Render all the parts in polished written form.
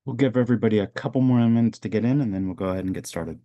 We'll give everybody a couple more minutes to get in, and then we'll go ahead and get started.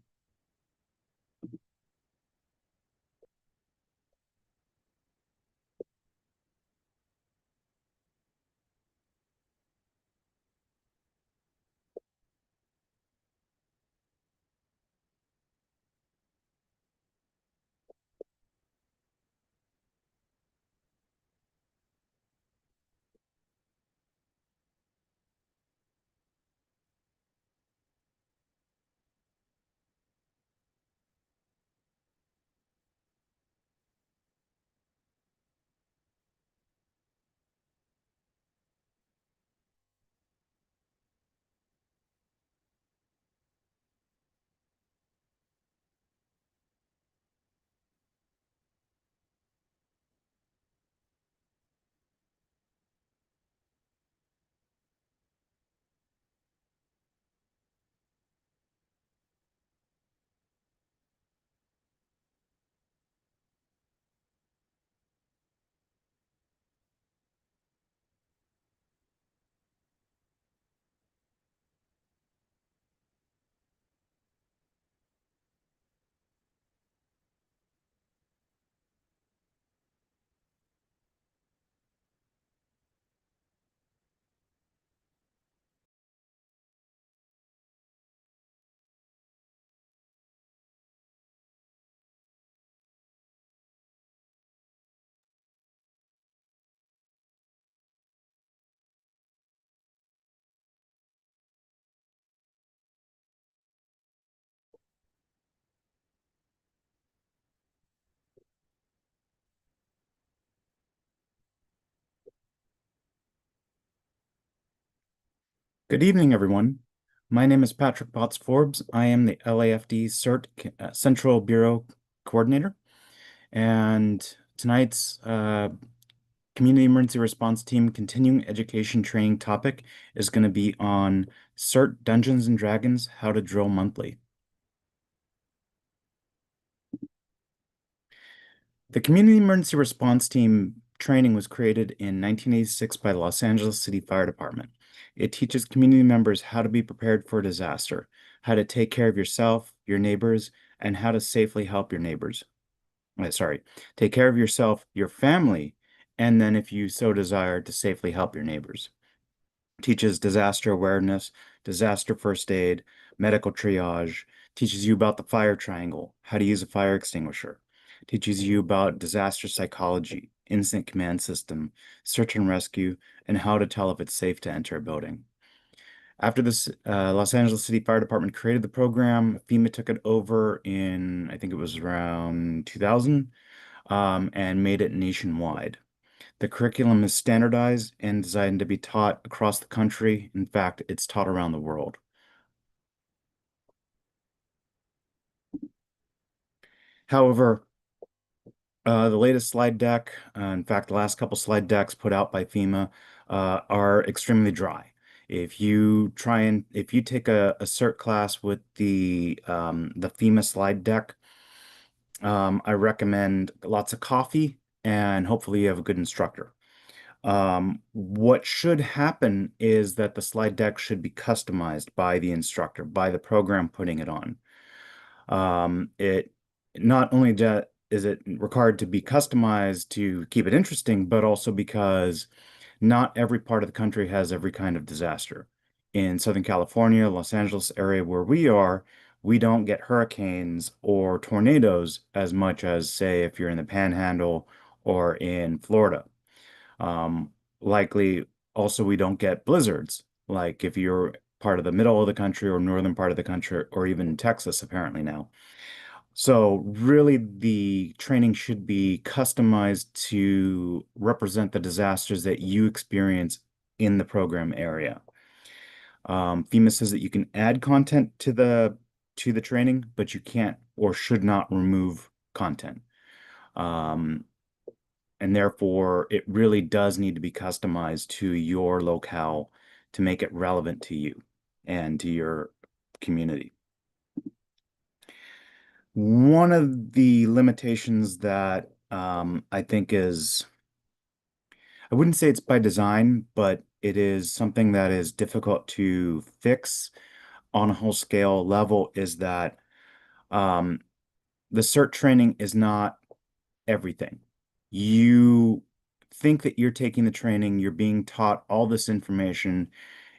Good evening, everyone. My name is Patrick Potts Forbes. I am the LAFD CERT Central Bureau Coordinator, and tonight's Community Emergency Response Team Continuing Education Training topic is going to be on CERT Dungeons and Dragons: How to Drill Monthly. The Community Emergency Response Team training was created in 1986 by the Los Angeles City Fire Department. It teaches community members how to be prepared for a disaster, how to take care of yourself, your neighbors, and how to safely help your neighbors. Sorry, take care of yourself, your family, and then if you so desire, to safely help your neighbors. Teaches disaster awareness, disaster first aid, medical triage, teaches you about the fire triangle, how to use a fire extinguisher, teaches you about disaster psychology, incident command system, search and rescue, and how to tell if it's safe to enter a building. After this, Los Angeles City Fire Department created the program. FEMA took it over in, I think it was around 2000, and made it nationwide. The curriculum is standardized and designed to be taught across the country. In fact, it's taught around the world. However, the latest slide deck, in fact, the last couple slide decks put out by FEMA, are extremely dry. If you take a CERT class with the FEMA slide deck, I recommend lots of coffee and hopefully you have a good instructor. What should happen is that the slide deck should be customized by the instructor, by the program putting it on. It not only is it required to be customized to keep it interesting, but also because not every part of the country has every kind of disaster. In Southern California, Los Angeles area where we are, we don't get hurricanes or tornadoes as much as, say, if you're in the Panhandle or in Florida. Um, Likely, also, we don't get blizzards, like if you're part of the middle of the country or northern part of the country, or even Texas, apparently now. So really, the training should be customized to represent the disasters that you experience in the program area. FEMA says that you can add content to the training, but you can't or should not remove content. Um, and therefore, it really does need to be customized to your locale to make it relevant to you and to your community. One of the limitations that I think is, I wouldn't say it's by design, but It is something that is difficult to fix on a whole scale level is that um, the CERT training is not everything. You think that you're taking the training, you're being taught all this information,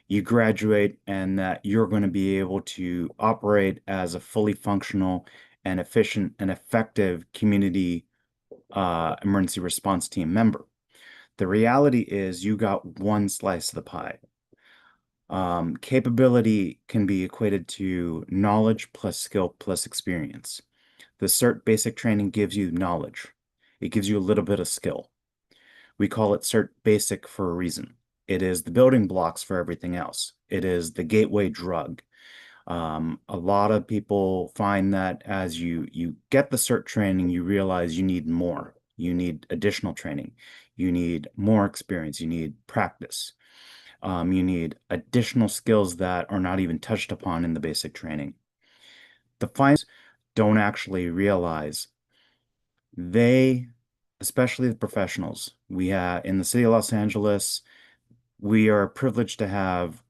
you graduate, and that you're going to be able to operate as a fully functional and efficient and effective community emergency response team member. The reality is you got one slice of the pie. Capability can be equated to knowledge plus skill plus experience. The CERT basic training gives you knowledge. It gives you a little bit of skill. We call it CERT basic for a reason. It is the building blocks for everything else. It is the gateway drug. A lot of people find that as you get the CERT training, you realize you need more. You need additional training. You need more experience. You need practice. You need additional skills that are not even touched upon in the basic training. The finalists don't actually realize they, especially the professionals, we have in the city of Los Angeles, we are privileged to have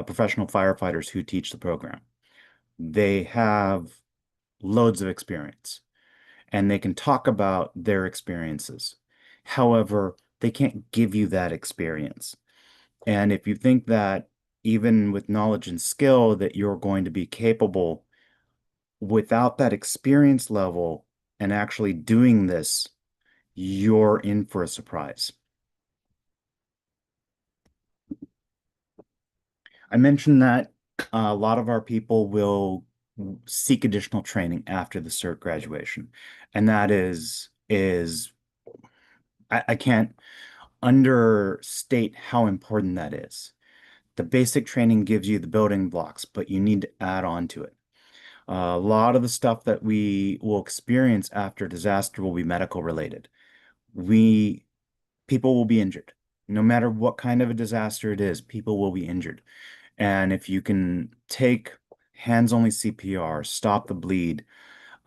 professional firefighters who teach the program. They have loads of experience and they can talk about their experiences. However, they can't give you that experience. And if you think that even with knowledge and skill that you're going to be capable without that experience level and actually doing this, you're in for a surprise. I mentioned that a lot of our people will seek additional training after the CERT graduation, and that is I can't understate how important that is. The basic training gives you the building blocks, but you need to add on to it. A lot of the stuff that we will experience after disaster will be medical related. We People will be injured. No matter what kind of a disaster it is, people will be injured. And if you can take hands-only CPR, stop the bleed,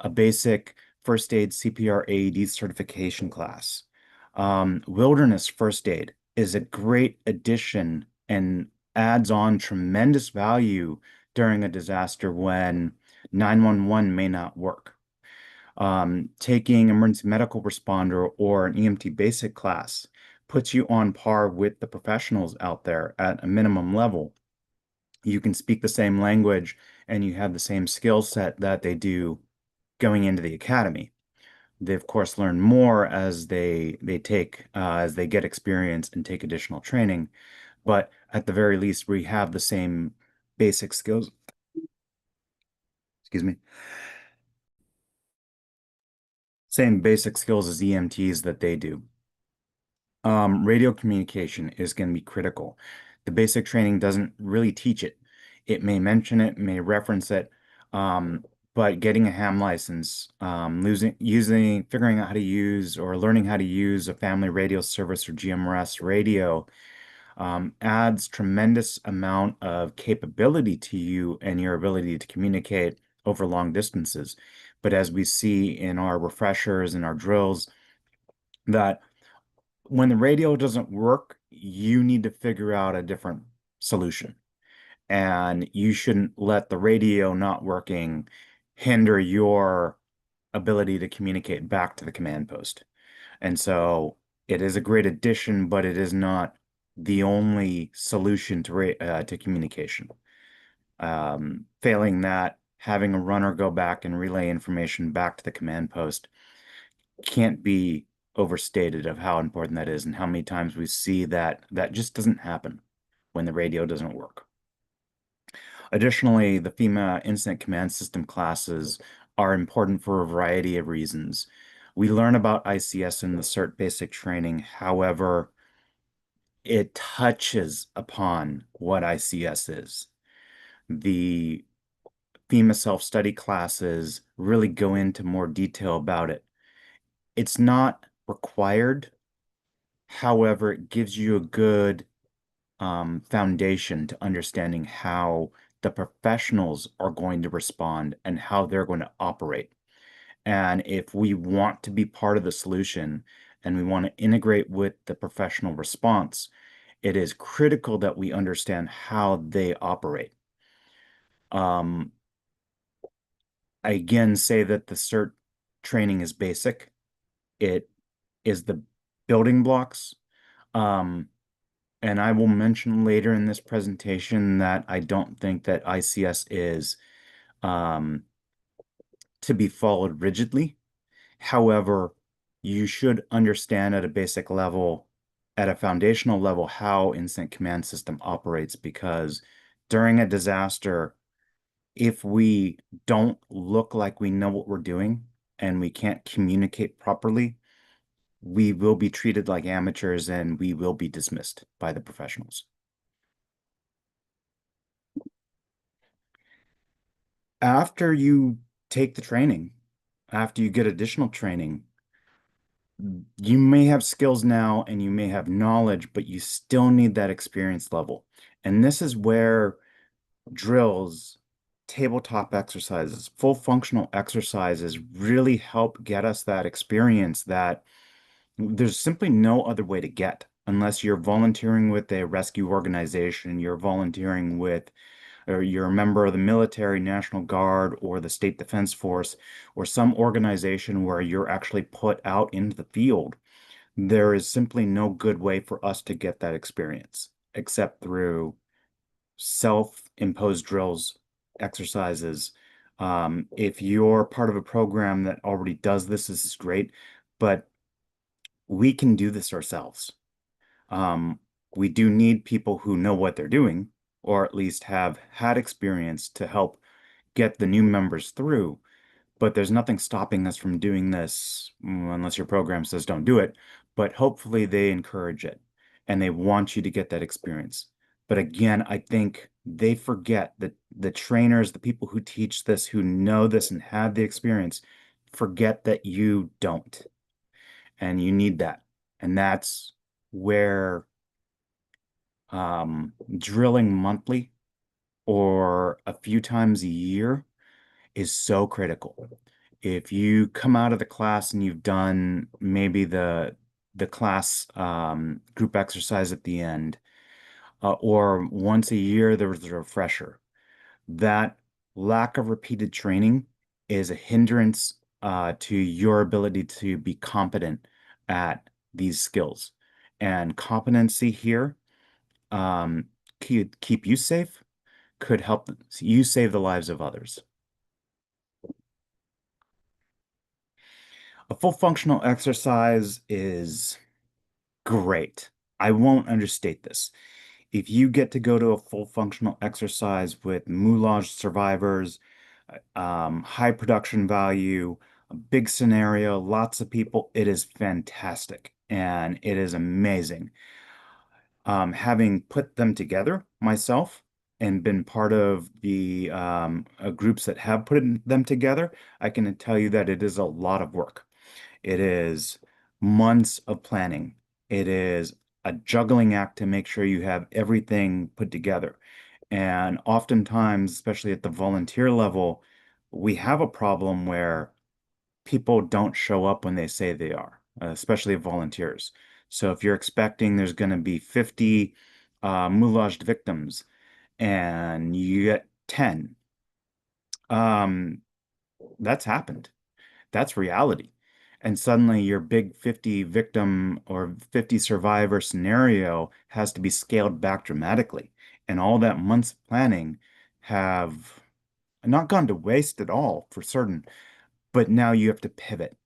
a basic first aid CPR AED certification class, wilderness first aid is a great addition and adds on tremendous value during a disaster when 911 may not work. Taking emergency medical responder or an EMT basic class puts you on par with the professionals out there at a minimum level. You can speak the same language and you have the same skill set that they do going into the academy. They of course learn more as they take as they get experience and take additional training, but at the very least we have the same basic skills, excuse me, same basic skills as EMTs that they do. Radio communication is going to be critical. The basic training doesn't really teach it. It may mention it, may reference it, but getting a ham license, figuring out how to use or learning how to use a family radio service or GMRS radio, adds tremendous amount of capability to you and your ability to communicate over long distances. But as we see in our refreshers and our drills, that when the radio doesn't work, you need to figure out a different solution. And you shouldn't let the radio not working hinder your ability to communicate back to the command post. And so it is a great addition, but it is not the only solution to communication. Failing that, having a runner go back and relay information back to the command post can't be overstated of how important that is and how many times we see that that just doesn't happen when the radio doesn't work. Additionally, the FEMA Incident Command System classes are important for a variety of reasons. We learn about ICS in the CERT basic training. However, it touches upon what ICS is. The FEMA self-study classes really go into more detail about it. It's not required. However, it gives you a good foundation to understanding how the professionals are going to respond and how they're going to operate. And if we want to be part of the solution and we want to integrate with the professional response, It is critical that we understand how they operate. Um, I again say that the CERT training is basic. It is the building blocks. Um, and I will mention later in this presentation that I don't think that ICS is um, to be followed rigidly. However, you should understand at a basic level, at a foundational level, how incident command system operates because during a disaster, if we don't look like we know what we're doing and we can't communicate properly, we will be treated like amateurs and we will be dismissed by the professionals. After you take the training, after you get additional training, you may have skills now and you may have knowledge, but you still need that experience level. And this is where drills, tabletop exercises, full functional exercises really help get us that experience that there's simply no other way to get unless you're volunteering with a rescue organization, you're volunteering with, or you're a member of the military, National Guard, or the State Defense Force, or some organization where you're actually put out into the field. There is simply no good way for us to get that experience except through self-imposed drills, exercises. If you're part of a program that already does this, this is great, but we can do this ourselves. Um, we do need people who know what they're doing, or at least have had experience to help get the new members through. But there's nothing stopping us from doing this unless your program says don't do it. But hopefully they encourage it and they want you to get that experience. But again, I think they forget that the trainers, the people who teach this, who know this and have the experience, forget that you don't. And you need that. And that's where drilling monthly or a few times a year is so critical. If you come out of the class and you've done maybe the class group exercise at the end, or once a year there was a refresher, that lack of repeated training is a hindrance to your ability to be competent at these skills. And competency here um, keep you safe, could help you save the lives of others. A full functional exercise is great. I won't understate this. If you get to go to a full functional exercise with moulage survivors, high production value, a big scenario, lots of people, it is fantastic and it is amazing. Having put them together myself and been part of the groups that have put them together, I can tell you that it is a lot of work. It is months of planning. It is a juggling act to make sure you have everything put together. And oftentimes, especially at the volunteer level, we have a problem where people don't show up when they say they are, especially volunteers. So if you're expecting there's going to be 50 moulaged victims and you get 10, um, that's happened. That's reality. And suddenly your big 50 victim or 50 survivor scenario has to be scaled back dramatically. And all that months of planning have not gone to waste at all for certain, but now you have to pivot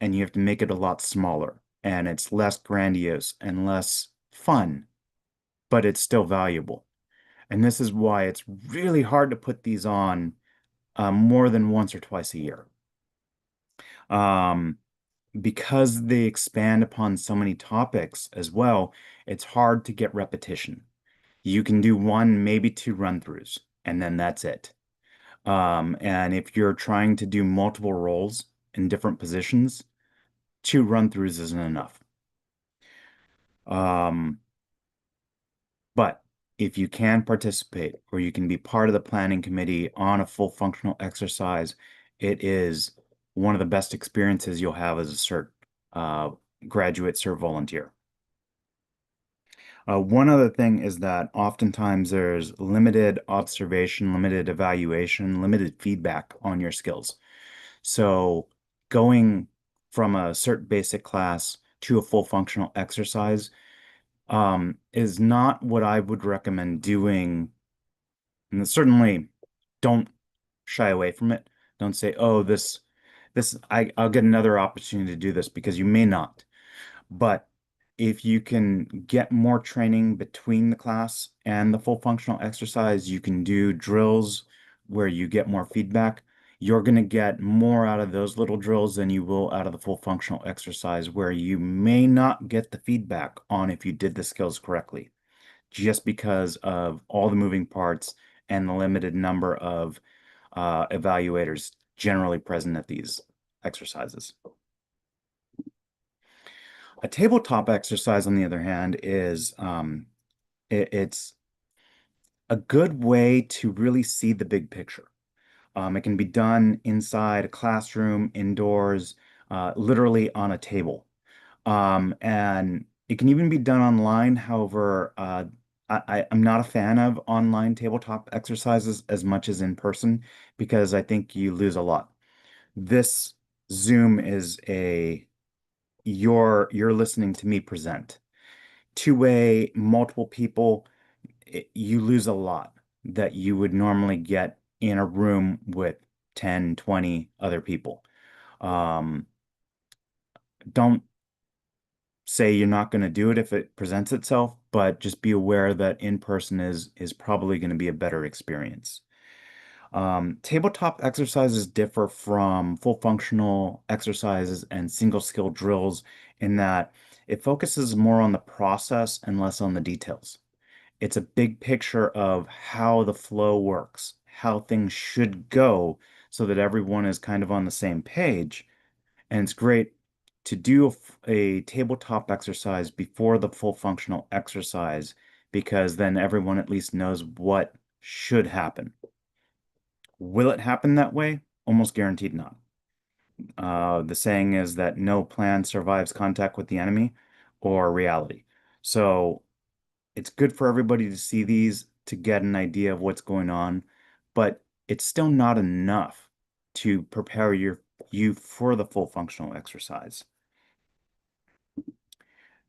and you have to make it a lot smaller and it's less grandiose and less fun, but it's still valuable. And this is why it's really hard to put these on more than once or twice a year. Um, because they expand upon so many topics as well, it's hard to get repetition. You can do one, maybe two run-throughs, and then that's it. And if you're trying to do multiple roles in different positions, two run-throughs isn't enough. Um, but if you can participate or you can be part of the planning committee on a full functional exercise, it is one of the best experiences you'll have as a CERT uh, graduate CERT volunteer. One other thing is that oftentimes there's limited observation, limited evaluation, limited feedback on your skills. So going from a CERT basic class to a full functional exercise is not what I would recommend doing. And certainly don't shy away from it. Don't say, oh, I'll get another opportunity to do this because you may not. But if you can get more training between the class and the full functional exercise, you can do drills where you get more feedback. You're going to get more out of those little drills than you will out of the full functional exercise, where you may not get the feedback on if you did the skills correctly, just because of all the moving parts and the limited number of evaluators generally present at these exercises. A tabletop exercise, on the other hand, is it's a good way to really see the big picture. It can be done inside a classroom, indoors, literally on a table. And it can even be done online. However, I'm not a fan of online tabletop exercises as much as in person because I think you lose a lot. This Zoom is a you're listening to me present. Two-way, multiple people, you lose a lot that you would normally get in a room with 10, 20 other people. Um, don't say you're not going to do it if it presents itself, but just be aware that in person is probably going to be a better experience. Tabletop exercises differ from full functional exercises and single skill drills in that it focuses more on the process and less on the details. It's a big picture of how the flow works, how things should go so that everyone is kind of on the same page. And it's great to do a tabletop exercise before the full functional exercise because then everyone at least knows what should happen. Will it happen that way? Almost guaranteed not. The saying is that no plan survives contact with the enemy or reality. So it's good for everybody to see these to get an idea of what's going on, but it's still not enough to prepare you for the full functional exercise.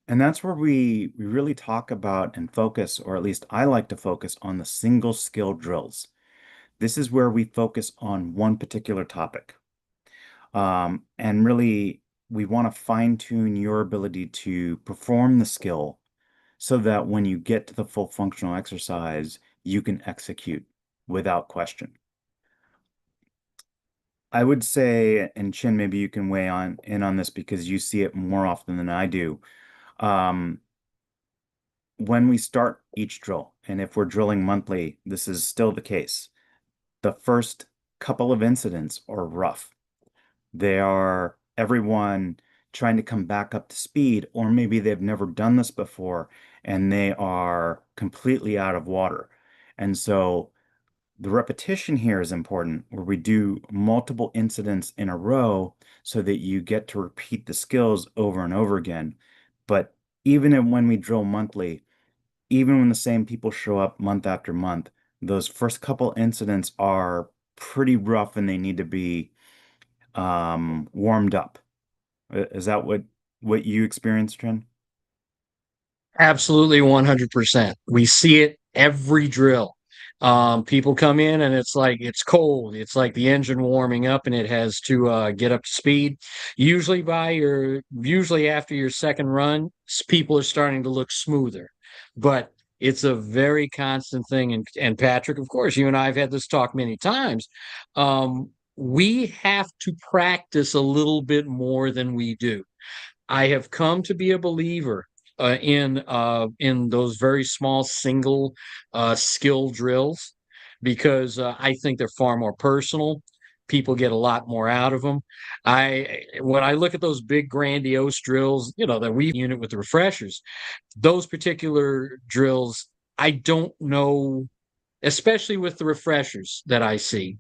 And that's where we really talk about and focus, or at least I like to focus on the single skill drills. This is where we focus on one particular topic. And really, we want to fine tune your ability to perform the skill so that when you get to the full functional exercise, you can execute without question. I would say, and Chin, maybe you can weigh on in on this because you see it more often than I do. Um, when we start each drill, and if we're drilling monthly, this is still the case. The first couple of incidents are rough. They are everyone trying to come back up to speed, or maybe they've never done this before and they are completely out of water. And so the repetition here is important, where we do multiple incidents in a row so that you get to repeat the skills over and over again. But when we drill monthly, even when the same people show up month after month, those first couple incidents are pretty rough and they need to be warmed up. Is that what you experienced, Trent? Absolutely 100%. We see it every drill. People come in and it's like it's cold. It's like the engine warming up and it has to get up to speed. Usually after your second run, people are starting to look smoother. But it's a very constant thing. And Patrick, of course, you and I have had this talk many times. We have to practice a little bit more than we do. I have come to be a believer in those very small single skill drills because I think they're far more personal. People get a lot more out of them. I When I look at those big grandiose drills, that we unit with the refreshers, those particular drills, I don't know, especially with the refreshers that I see.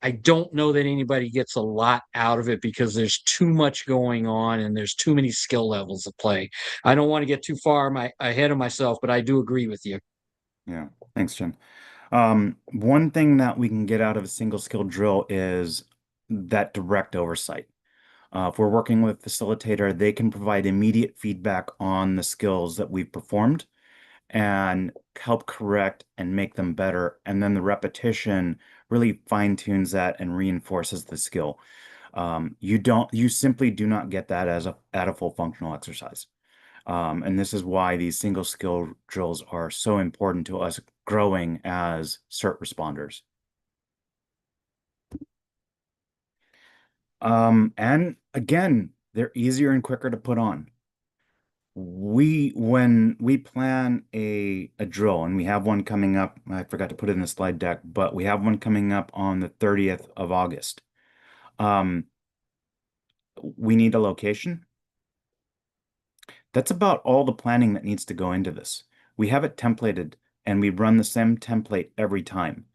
I don't know that anybody gets a lot out of it because there's too much going on and there's too many skill levels at play. I don't want to get too far ahead of myself, but I do agree with you. Yeah. Thanks, Jim. One thing that we can get out of a single skill drill is that direct oversight. If we're working with a facilitator, they can provide immediate feedback on the skills that we've performed and help correct and make them better. And then the repetition really fine tunes that and reinforces the skill. You simply do not get that as at a full functional exercise. And this is why these single skill drills are so important to us growing as CERT responders. And again, they're easier and quicker to put on. When we plan a drill, and we have one coming up, I forgot to put it in the slide deck, but we have one coming up on the 30th of August. Um, we need a location. That's about all the planning that needs to go into this. We have it templated and we run the same template every time.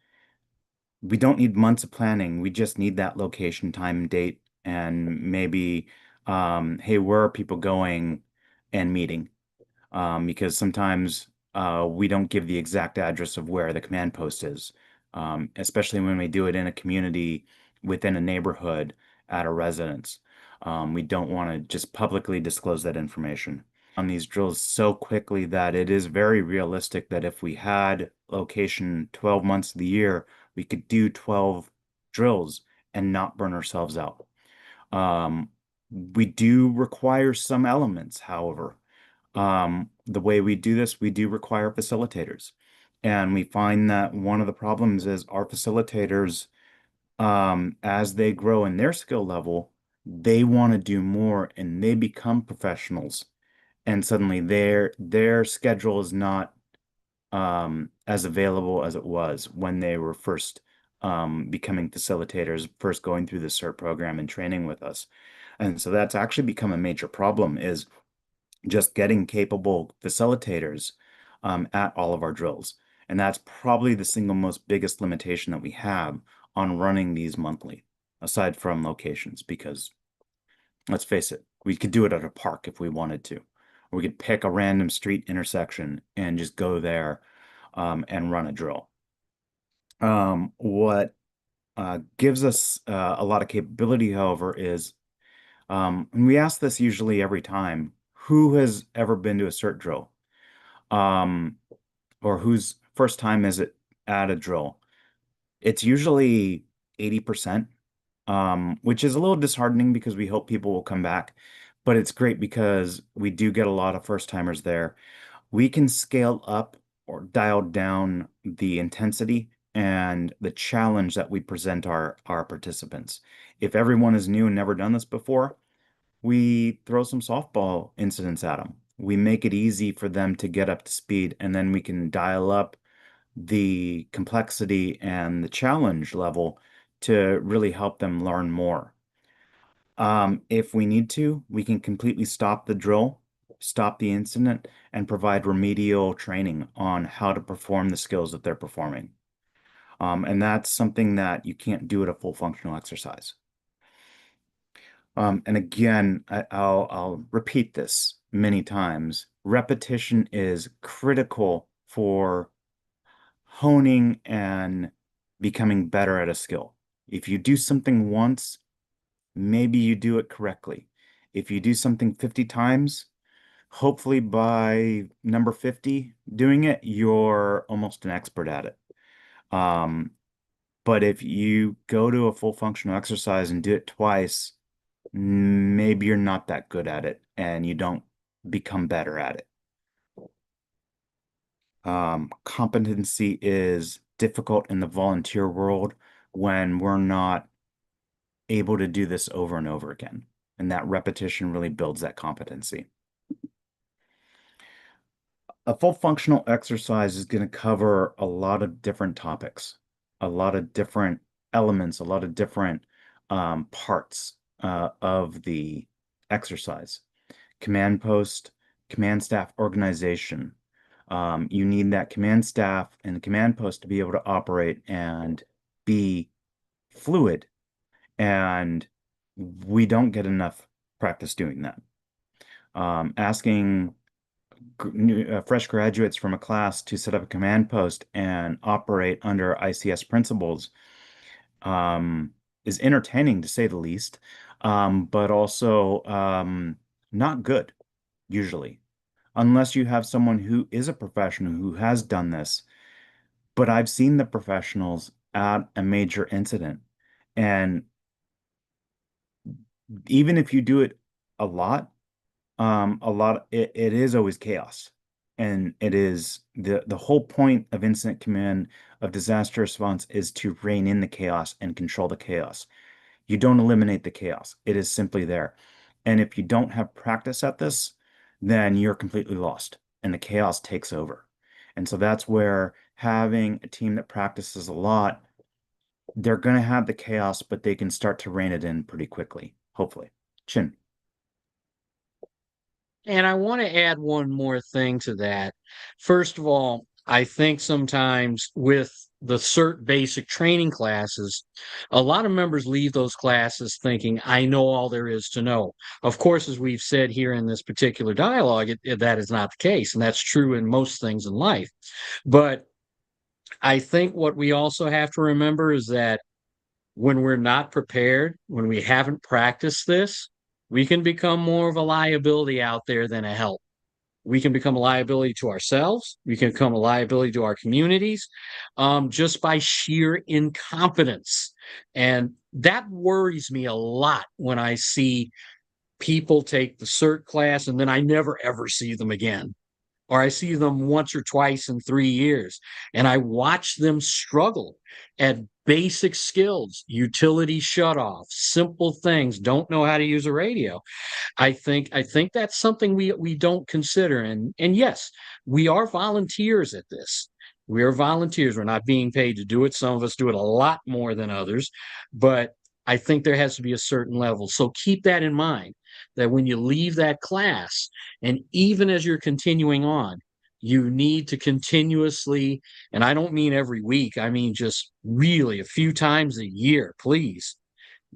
We don't need months of planning. We just need that location, time, date, and maybe, hey, where are people going and meeting? Because sometimes we don't give the exact address of where the command post is, especially when we do it in a community within a neighborhood at a residence. We don't want to just publicly disclose that information on these drills so quickly that it is very realistic that if we had location 12 months of the year, we could do 12 drills and not burn ourselves out. Um, we do require some elements, however. The way we do this, we do require facilitators. And we find that one of the problems is our facilitators, as they grow in their skill level, they want to do more and they become professionals. And suddenly their schedule is not as available as it was when they were first becoming facilitators, first going through the CERT program and training with us. And so that's actually become a major problem is just getting capable facilitators at all of our drills. And that's probably the single most biggest limitation that we have on running these monthly, aside from locations, because let's face it, we could do it at a park if we wanted to. Or we could pick a random street intersection and just go there and run a drill. What gives us a lot of capability, however, is and we ask this usually every time, who has ever been to a CERT drill? Um, or whose first time is it at a drill? It's usually 80%, which is a little disheartening because we hope people will come back. But it's great because we do get a lot of first timers there. We can scale up or dial down the intensity and the challenge that we present our participants. If everyone is new and never done this before, we throw some softball incidents at them. We make it easy for them to get up to speed, and then we can dial up the complexity and the challenge level to really help them learn more. If we need to, we can completely stop the drill, stop the incident, and provide remedial training on how to perform the skills that they're performing. And that's something that you can't do at a full functional exercise. And again, I'll repeat this many times. Repetition is critical for honing and becoming better at a skill. If you do something once, maybe you do it correctly. If you do something 50 times, hopefully by number 50 doing it, you're almost an expert at it. Um, but if you go to a full functional exercise and do it twice, maybe you're not that good at it and you don't become better at it. Competency is difficult in the volunteer world when we're not able to do this over and over again. And that repetition really builds that competency. A full functional exercise is going to cover a lot of different topics, a lot of different elements, a lot of different parts of the exercise. Command post, command staff organization. You need that command staff and the command post to be able to operate and be fluid, and we don't get enough practice doing that. Asking fresh graduates from a class to set up a command post and operate under ICS principles is entertaining to say the least, but also not good, usually, unless you have someone who is a professional who has done this. But I've seen the professionals at a major incident, and even if you do it a lot, it is always chaos. And it is the whole point of incident command of disaster response is to rein in the chaos and control the chaos. You don't eliminate the chaos. It is simply there. And if you don't have practice at this, then you're completely lost and the chaos takes over. And so that's where having a team that practices a lot, they're going to have the chaos, but they can start to rein it in pretty quickly, hopefully. Chin. And I want to add one more thing to that. First of all, I think sometimes with the CERT basic training classes, a lot of members leave those classes thinking, I know all there is to know. Of course, as we've said here in this particular dialogue, that is not the case. And that's true in most things in life. But I think what we also have to remember is that when we're not prepared, when we haven't practiced this, we can become more of a liability out there than a help. We can become a liability to ourselves. We can become a liability to our communities just by sheer incompetence. And that worries me a lot when I see people take the CERT class and then I never ever see them again, or I see them once or twice in 3 years, and I watch them struggle at basic skills, utility shutoff, simple things, don't know how to use a radio. I think that's something we don't consider. And yes, we are volunteers at this. We are volunteers. We're not being paid to do it. Some of us do it a lot more than others, but I think there has to be a certain level. So keep that in mind that when you leave that class, and even as you're continuing on, you need to continuously, and I don't mean every week, I mean just really a few times a year, please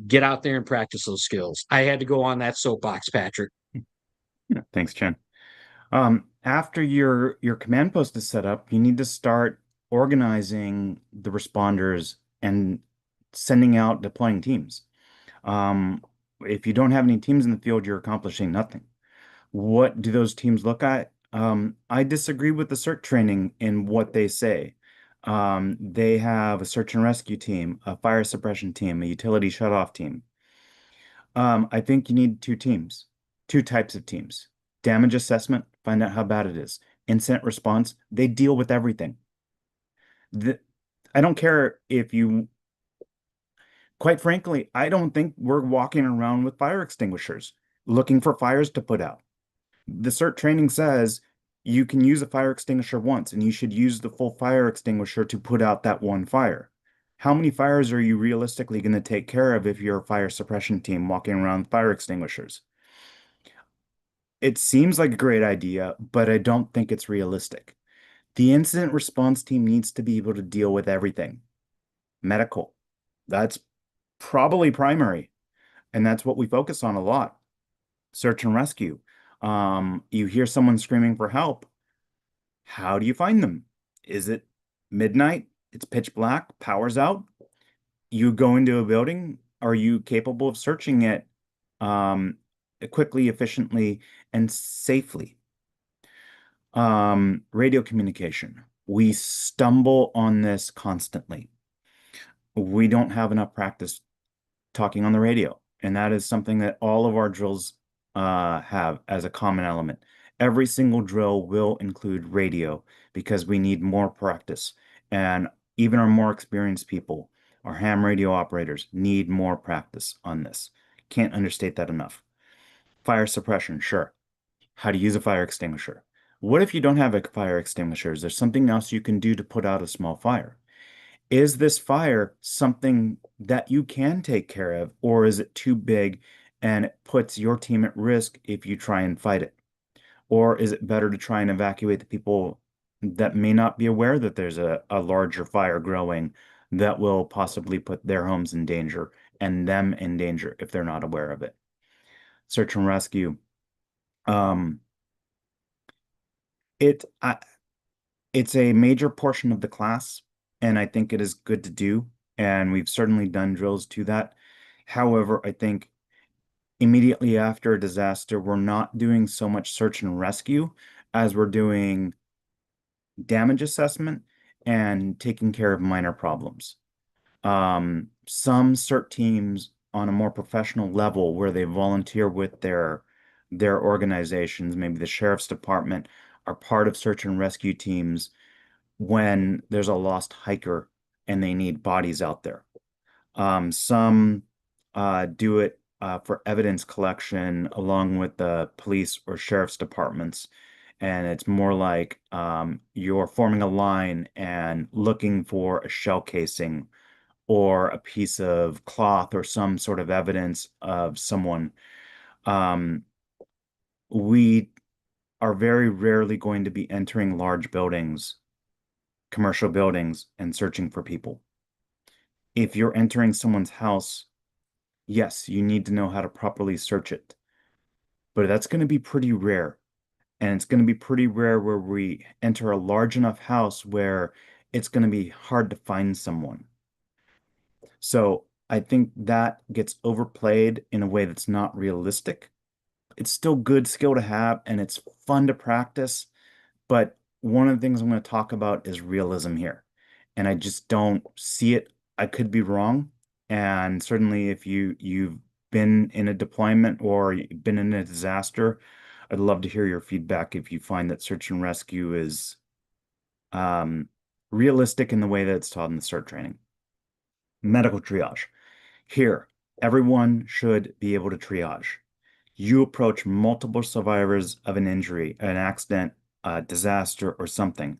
get out there and practice those skills. I had to go on that soapbox, Patrick. Yeah, thanks, Chen. After your command post is set up, you need to start organizing the responders and sending out deploying teams. Um, if you don't have any teams in the field, you're accomplishing nothing. What do those teams look at? I disagree with the CERT training in what they say. They have a search and rescue team, a fire suppression team, a utility shutoff team. I think you need two teams, two types of teams. Damage assessment, find out how bad it is. Incident response, they deal with everything. The, I don't care if you, quite frankly, I don't think we're walking around with fire extinguishers looking for fires to put out. The CERT training says you can use a fire extinguisher once and you should use the full fire extinguisher to put out that one fire. How many fires are you realistically going to take care of if you're a fire suppression team walking around with fire extinguishers? It seems like a great idea, but I don't think it's realistic. The incident response team needs to be able to deal with everything. Medical, that's probably primary, and that's what we focus on a lot. Search and rescue. You hear someone screaming for help. How do you find them? Is it midnight? It's pitch black, power's out. You go into a building. Are you capable of searching it um, quickly, efficiently, and safely? Radio communication. We stumble on this constantly. We don't have enough practice talking on the radio, and that is something that all of our drills have as a common element. Every single drill will include radio because we need more practice, and even our more experienced people, our ham radio operators, need more practice on this. Can't understate that enough. Fire suppression, sure. How to use a fire extinguisher. What if you don't have a fire extinguisher? Is there something else you can do to put out a small fire? Is this fire something that you can take care of, or is it too big and it puts your team at risk if you try and fight it? Or is it better to try and evacuate the people that may not be aware that there's a larger fire growing that will possibly put their homes in danger and them in danger if they're not aware of it. Search and rescue. Um, it I, it's a major portion of the class, and I think it is good to do, and we've certainly done drills to that. However, I think immediately after a disaster, we're not doing so much search and rescue as we're doing damage assessment and taking care of minor problems. Some CERT teams on a more professional level where they volunteer with their organizations, maybe the sheriff's department, are part of search and rescue teams when there's a lost hiker and they need bodies out there. Some do it for evidence collection along with the police or sheriff's departments. And it's more like you're forming a line and looking for a shell casing or a piece of cloth or some sort of evidence of someone. Um, we are very rarely going to be entering large buildings, commercial buildings, and searching for people. If you're entering someone's house, yes, you need to know how to properly search it, but that's going to be pretty rare. And it's going to be pretty rare where we enter a large enough house where it's going to be hard to find someone. So I think that gets overplayed in a way that's not realistic. It's still good skill to have and it's fun to practice, but one of the things I'm going to talk about is realism here. And I just don't see it. I could be wrong. And certainly if you've been in a deployment or you've been in a disaster, I'd love to hear your feedback if you find that search and rescue is um, realistic in the way that it's taught in the CERT training. Medical triage. Here, everyone should be able to triage. You approach multiple survivors of an injury, an accident, a disaster, or something.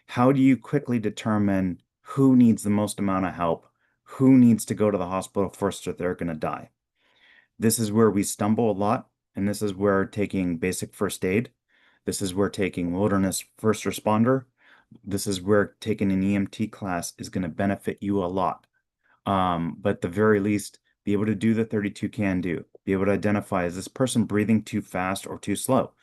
How do you quickly determine who needs the most amount of help, who needs to go to the hospital first or they're going to die? This is where we stumble a lot, and this is where taking basic first aid, this is where taking wilderness first responder, this is where taking an EMT class is going to benefit you a lot. But at the very least, be able to do the 32 can do, be able to identify, is this person breathing too fast or too slow?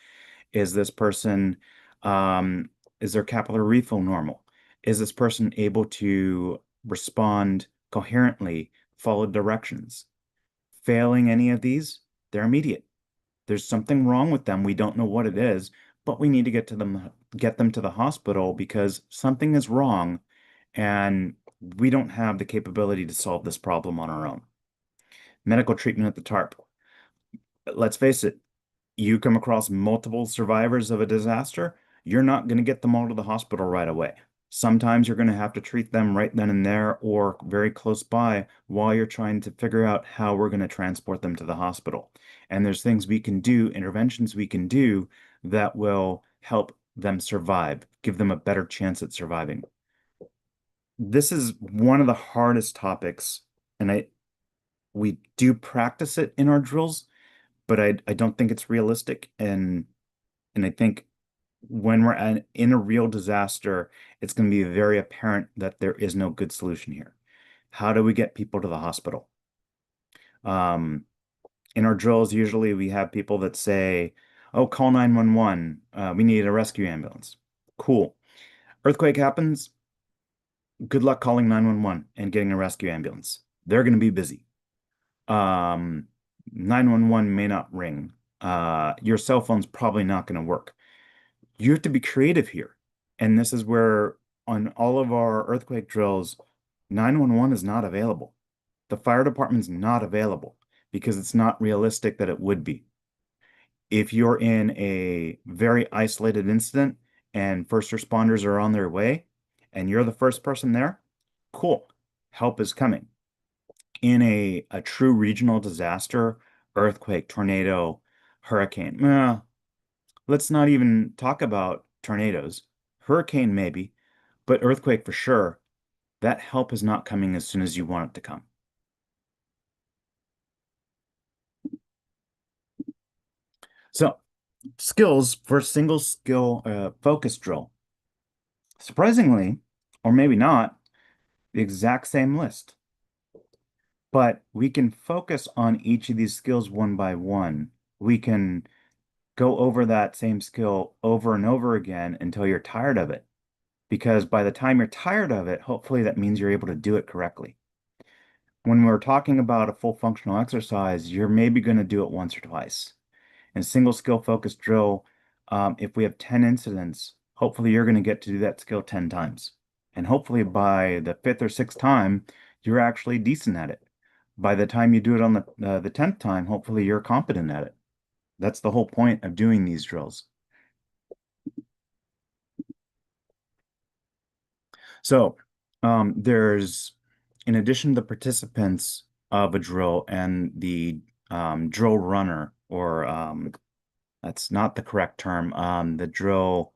Is this person, is their capillary refill normal? Is this person able to respond coherently, follow directions? Failing any of these, they're immediate. There's something wrong with them. We don't know what it is, but we need to get them to the hospital because something is wrong and we don't have the capability to solve this problem on our own. Medical treatment at the TARP. Let's face it, you come across multiple survivors of a disaster, you're not going to get them all to the hospital right away. Sometimes you're going to have to treat them right then and there or very close by while you're trying to figure out how we're going to transport them to the hospital. And there's things we can do, interventions we can do that will help them survive, give them a better chance at surviving. This is one of the hardest topics, and we do practice it in our drills, but I don't think it's realistic. And I think when we're in a real disaster, it's going to be very apparent that there is no good solution here. How do we get people to the hospital? Um, in our drills, usually we have people that say, "Oh, call 911. We need a rescue ambulance." Cool. Earthquake happens. Good luck calling 911 and getting a rescue ambulance. They're going to be busy. Um, 911 may not ring. Your cell phone's probably not going to work. You have to be creative here. And this is where on all of our earthquake drills, 911 is not available. The fire department's not available because it's not realistic that it would be. If you're in a very isolated incident and first responders are on their way and you're the first person there, cool. Help is coming. In a true regional disaster, earthquake, tornado, hurricane, let's not even talk about tornadoes. Hurricane maybe, but earthquake for sure. That help is not coming as soon as you want it to come. So, skills for a single skill focus drill. Surprisingly, or maybe not, the exact same list. But we can focus on each of these skills one by one. We can go over that same skill over and over again until you're tired of it. Because by the time you're tired of it, hopefully that means you're able to do it correctly. When we're talking about a full functional exercise, you're maybe going to do it once or twice. In a single skill focused drill, if we have 10 incidents, hopefully you're going to get to do that skill 10 times. And hopefully by the fifth or sixth time, you're actually decent at it. By the time you do it on the 10th time, hopefully you're competent at it. That's the whole point of doing these drills. So, there's, in addition to the participants of a drill and the drill runner, or that's not the correct term, the drill,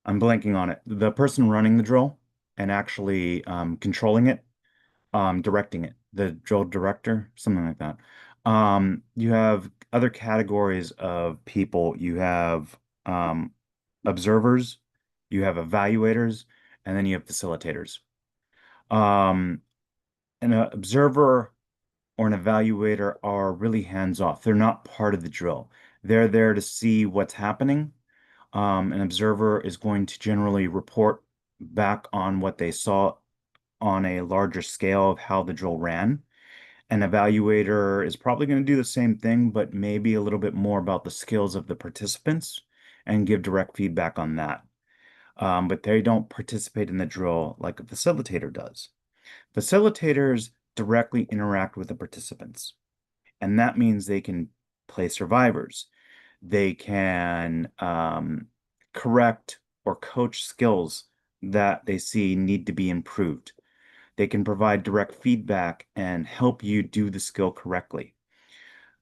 I'm blanking on it. The person running the drill and actually controlling it, directing it, the drill director, something like that. You have other categories of people. You have um, observers, you have evaluators, and then you have facilitators. Um, an observer or an evaluator are really hands off. They're not part of the drill. They're there to see what's happening. An observer is going to generally report back on what they saw on a larger scale of how the drill ran. An evaluator is probably going to do the same thing, but maybe a little bit more about the skills of the participants and give direct feedback on that. But they don't participate in the drill like a facilitator does. Facilitators directly interact with the participants, and that means they can play survivors. They can correct or coach skills that they see need to be improved. They can provide direct feedback and help you do the skill correctly.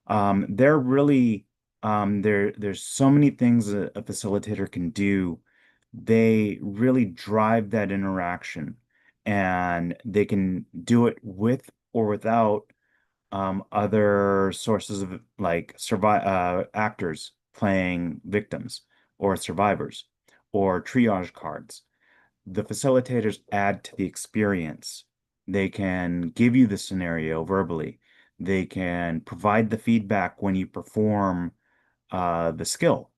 They're really there's so many things a facilitator can do. They really drive that interaction, and they can do it with or without other sources of like survive actors playing victims or survivors or triage cards. The facilitators add to the experience. They can give you the scenario verbally. They can provide the feedback when you perform the skill.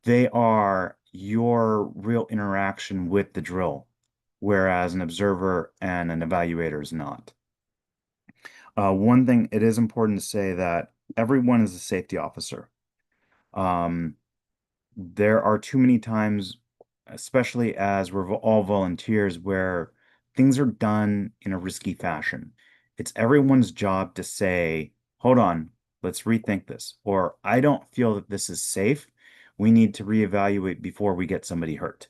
They are your real interaction with the drill, whereas an observer and an evaluator is not. One thing, it is important to say that everyone is a safety officer. Um, there are too many times, especially as we're all volunteers, where things are done in a risky fashion. It's everyone's job to say, hold on, let's rethink this, or I don't feel that this is safe. We need to reevaluate before we get somebody hurt.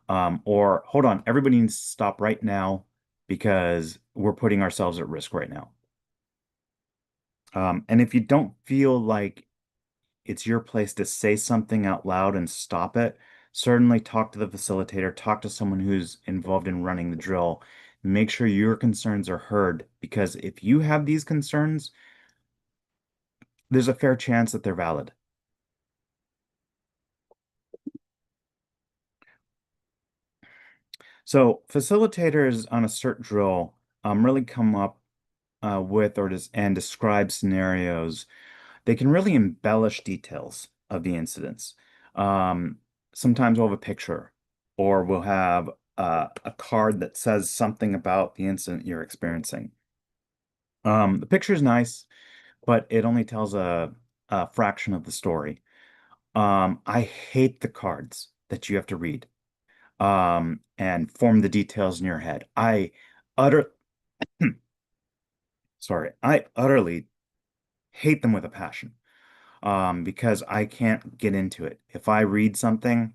Or hold on, everybody needs to stop right now because we're putting ourselves at risk right now. And if you don't feel like it's your place to say something out loud and stop it, certainly talk to the facilitator, talk to someone who's involved in running the drill. Make sure your concerns are heard because if you have these concerns, there's a fair chance that they're valid. So facilitators on a CERT drill really come up with and describe scenarios. They can really embellish details of the incidents. Um, Sometimes we'll have a picture or we'll have a card that says something about the incident you're experiencing. The picture is nice, but it only tells a fraction of the story. I hate the cards that you have to read and form the details in your head. Utter, I utterly hate them with a passion. Because I can't get into it. If I read something,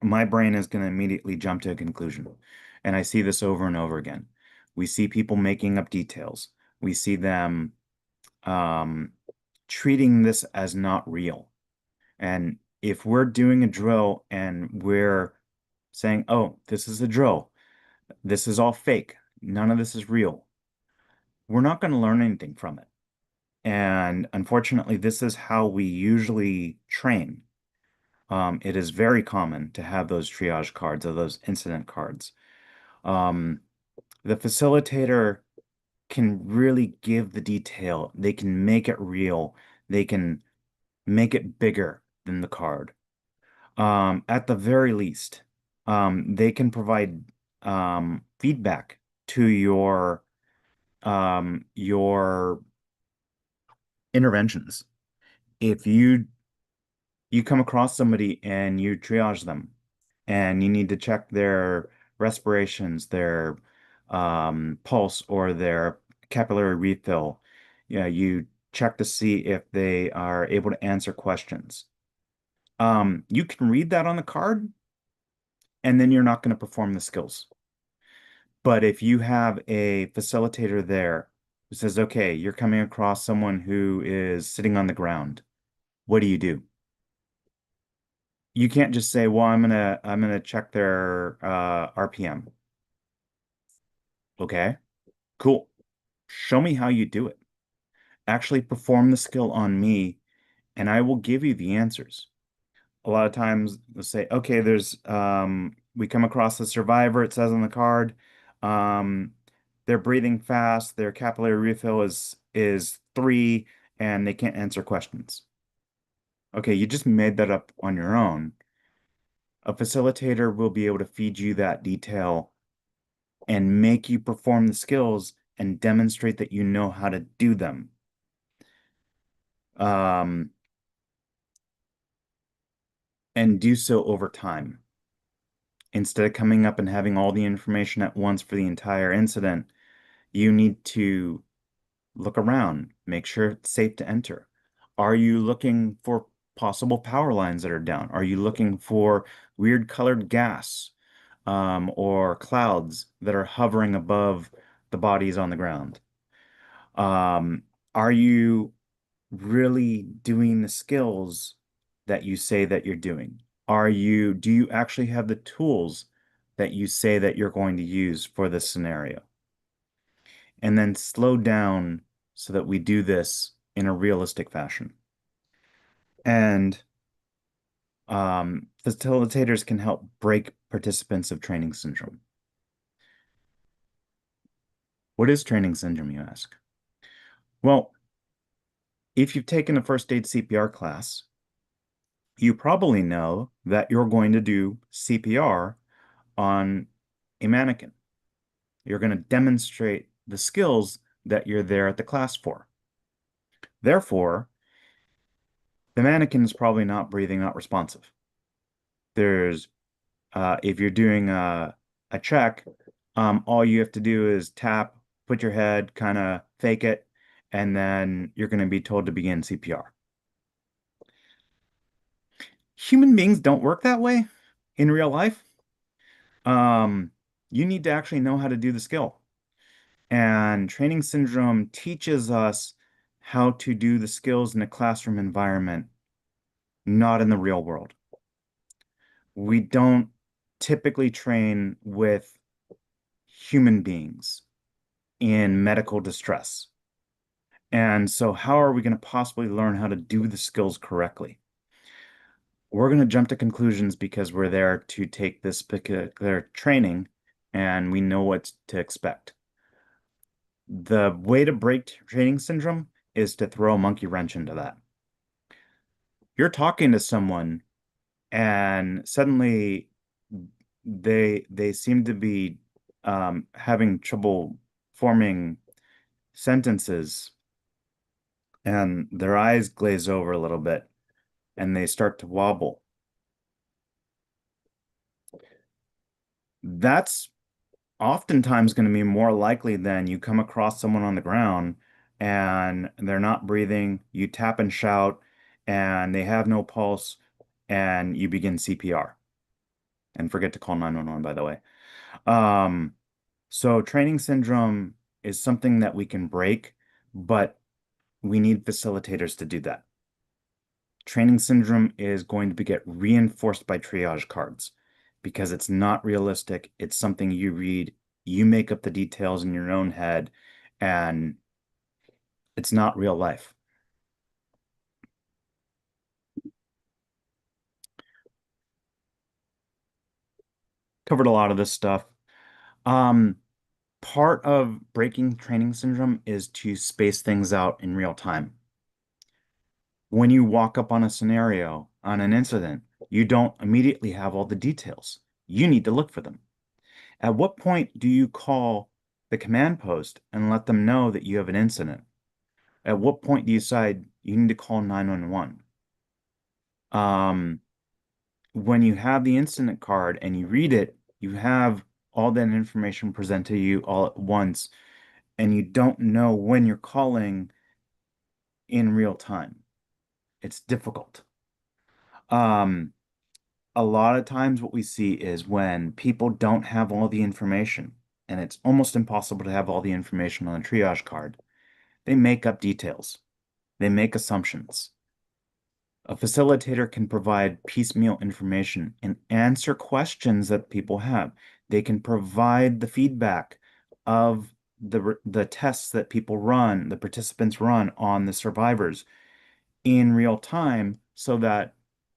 my brain is going to immediately jump to a conclusion. And I see this over and over again. We see people making up details. We see them um, treating this as not real. And if we're doing a drill and we're saying, oh, this is a drill, this is all fake, none of this is real, we're not going to learn anything from it. And unfortunately, this is how we usually train. It is very common to have those triage cards or those incident cards. Um, the facilitator can really give the detail. They can make it real. They can make it bigger than the card. At the very least, they can provide feedback to your interventions. If you come across somebody and you triage them and you need to check their respirations, their pulse or their capillary refill, yeah, you check to see if they are able to answer questions. You can read that on the card and then you're not going to perform the skills. But if you have a facilitator there who says, okay, you're coming across someone who is sitting on the ground, what do you do? You can't just say, well, I'm gonna check their RPM. Okay, cool. Show me how you do it. Actually perform the skill on me, and I will give you the answers. A lot of times they'll say, okay, there's we come across the survivor, it says on the card. Um, they're breathing fast, their capillary refill is 3, and they can't answer questions. Okay, you just made that up on your own. A facilitator will be able to feed you that detail and make you perform the skills and demonstrate that you know how to do them. Um, and do so over time. Instead of coming up and having all the information at once for the entire incident, you need to look around, make sure it's safe to enter. Are you looking for possible power lines that are down? Are you looking for weird colored gas, or clouds that are hovering above the bodies on the ground? Um, are you really doing the skills that you say that you're doing? Do you actually have the tools that you say that you're going to use for this scenario? And then slow down so that we do this in a realistic fashion. And facilitators can help break participants of training syndrome. What is training syndrome, you ask? Well, if you've taken a first aid CPR class, you probably know that you're going to do CPR on a mannequin. You're going to demonstrate the skills that you're there at the class for. Therefore, the mannequin is probably not breathing, not responsive. There's, if you're doing a check, all you have to do is tap, put your head, kind of fake it, and then you're going to be told to begin CPR. Human beings don't work that way in real life. Um, you need to actually know how to do the skill. And training syndrome teaches us how to do the skills in a classroom environment, not in the real world. We don't typically train with human beings in medical distress. And so, how are we going to possibly learn how to do the skills correctly? We're going to jump to conclusions because we're there to take this particular training and we know what to expect. The way to break training syndrome is to throw a monkey wrench into that. You're talking to someone and suddenly they seem to be having trouble forming sentences and their eyes glaze over a little bit and they start to wobble. That's oftentimes going to be more likely than you come across someone on the ground and they're not breathing, you tap and shout, and they have no pulse, and you begin CPR. And forget to call 911, by the way. Um, so training syndrome is something that we can break, but we need facilitators to do that. Training syndrome is going to get reinforced by triage cards because it's not realistic. It's something you read, you make up the details in your own head, and it's not real life. Covered a lot of this stuff. Um, Part of breaking training syndrome is to space things out in real time. When you walk up on a scenario, on an incident, you don't immediately have all the details. You need to look for them. At what point do you call the command post and let them know that you have an incident? At what point do you decide you need to call 911? Um, when you have the incident card and you read it, you have all that information presented to you all at once, and you don't know when you're calling in real time. It's difficult. Um, a lot of times what we see is when people don't have all the information, and it's almost impossible to have all the information on a triage card, they make up details. They make assumptions. A facilitator can provide piecemeal information and answer questions that people have. They can provide the feedback of the tests that people run, the participants run on the survivors in real time so that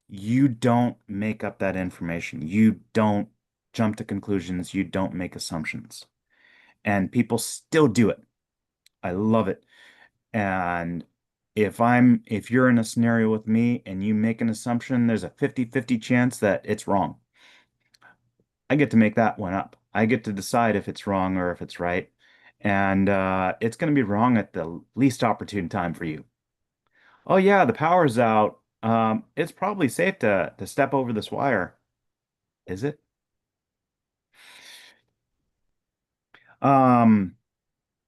you don't make up that information. You don't jump to conclusions. You don't make assumptions. And people still do it. I love it. And if you're in a scenario with me and you make an assumption, there's a 50-50 chance that it's wrong. I get to make that one up. I get to decide if it's wrong or if it's right. And it's going to be wrong at the least opportune time for you. Oh yeah, the power's out. It's probably safe to step over this wire. Is it? Um,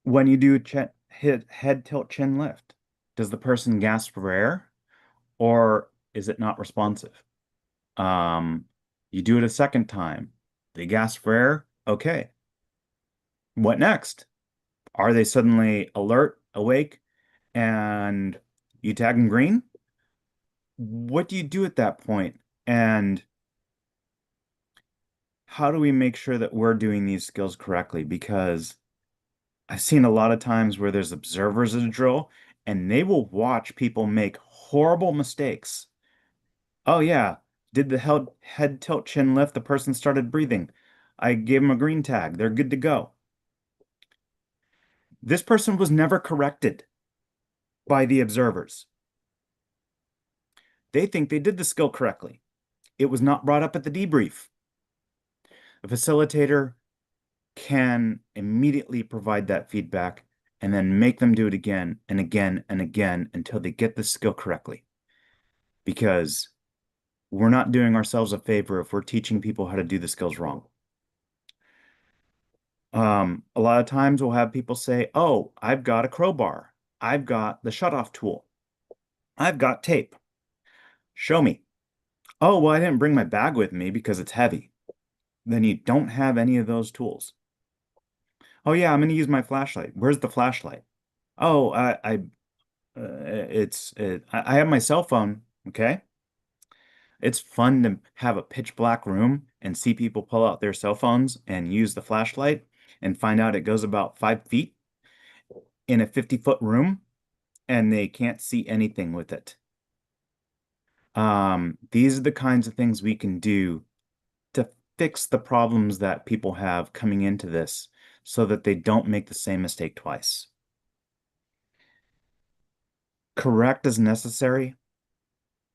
when you do hit head tilt chin lift, does the person gasp for air or is it not responsive? Um, you do it a second time. They gasp for air. Okay. What next? Are they suddenly alert, awake, and you tag them green? What do you do at that point? And how do we make sure that we're doing these skills correctly? Because I've seen a lot of times where there's observers at a drill and they will watch people make horrible mistakes. Oh yeah, did the head tilt chin lift? The person started breathing. I gave them a green tag. They're good to go. This person was never corrected by the observers. They think they did the skill correctly. It was not brought up at the debrief. The facilitator can immediately provide that feedback and then make them do it again and again and again until they get the skill correctly. Because we're not doing ourselves a favor if we're teaching people how to do the skills wrong. A lot of times we'll have people say, "Oh, I've got a crowbar. I've got the shutoff tool. I've got tape. Show me." "Oh, well, I didn't bring my bag with me because it's heavy." Then you don't have any of those tools. "Oh yeah, I'm going to use my flashlight." "Where's the flashlight?" "Oh, I have my cell phone." Okay. It's fun to have a pitch black room and see people pull out their cell phones and use the flashlight and find out it goes about 5 feet in a 50-foot room and they can't see anything with it. These are the kinds of things we can do to fix the problems that people have coming into this so that they don't make the same mistake twice. Correct as necessary,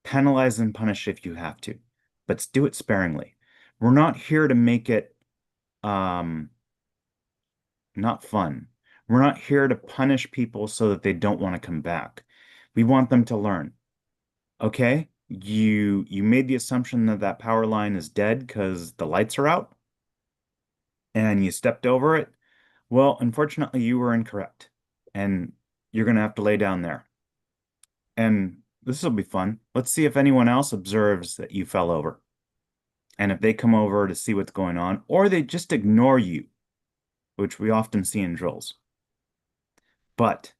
penalize and punish if you have to, but do it sparingly. We're not here to make it um, not fun. We're not here to punish people so that they don't want to come back. We want them to learn. Okay, you made the assumption that that power line is dead because the lights are out and you stepped over it. Well, unfortunately, you were incorrect, and you're gonna have to lay down there. And this will be fun. Let's see if anyone else observes that you fell over. And if they come over to see what's going on, or they just ignore you, which we often see in drills. But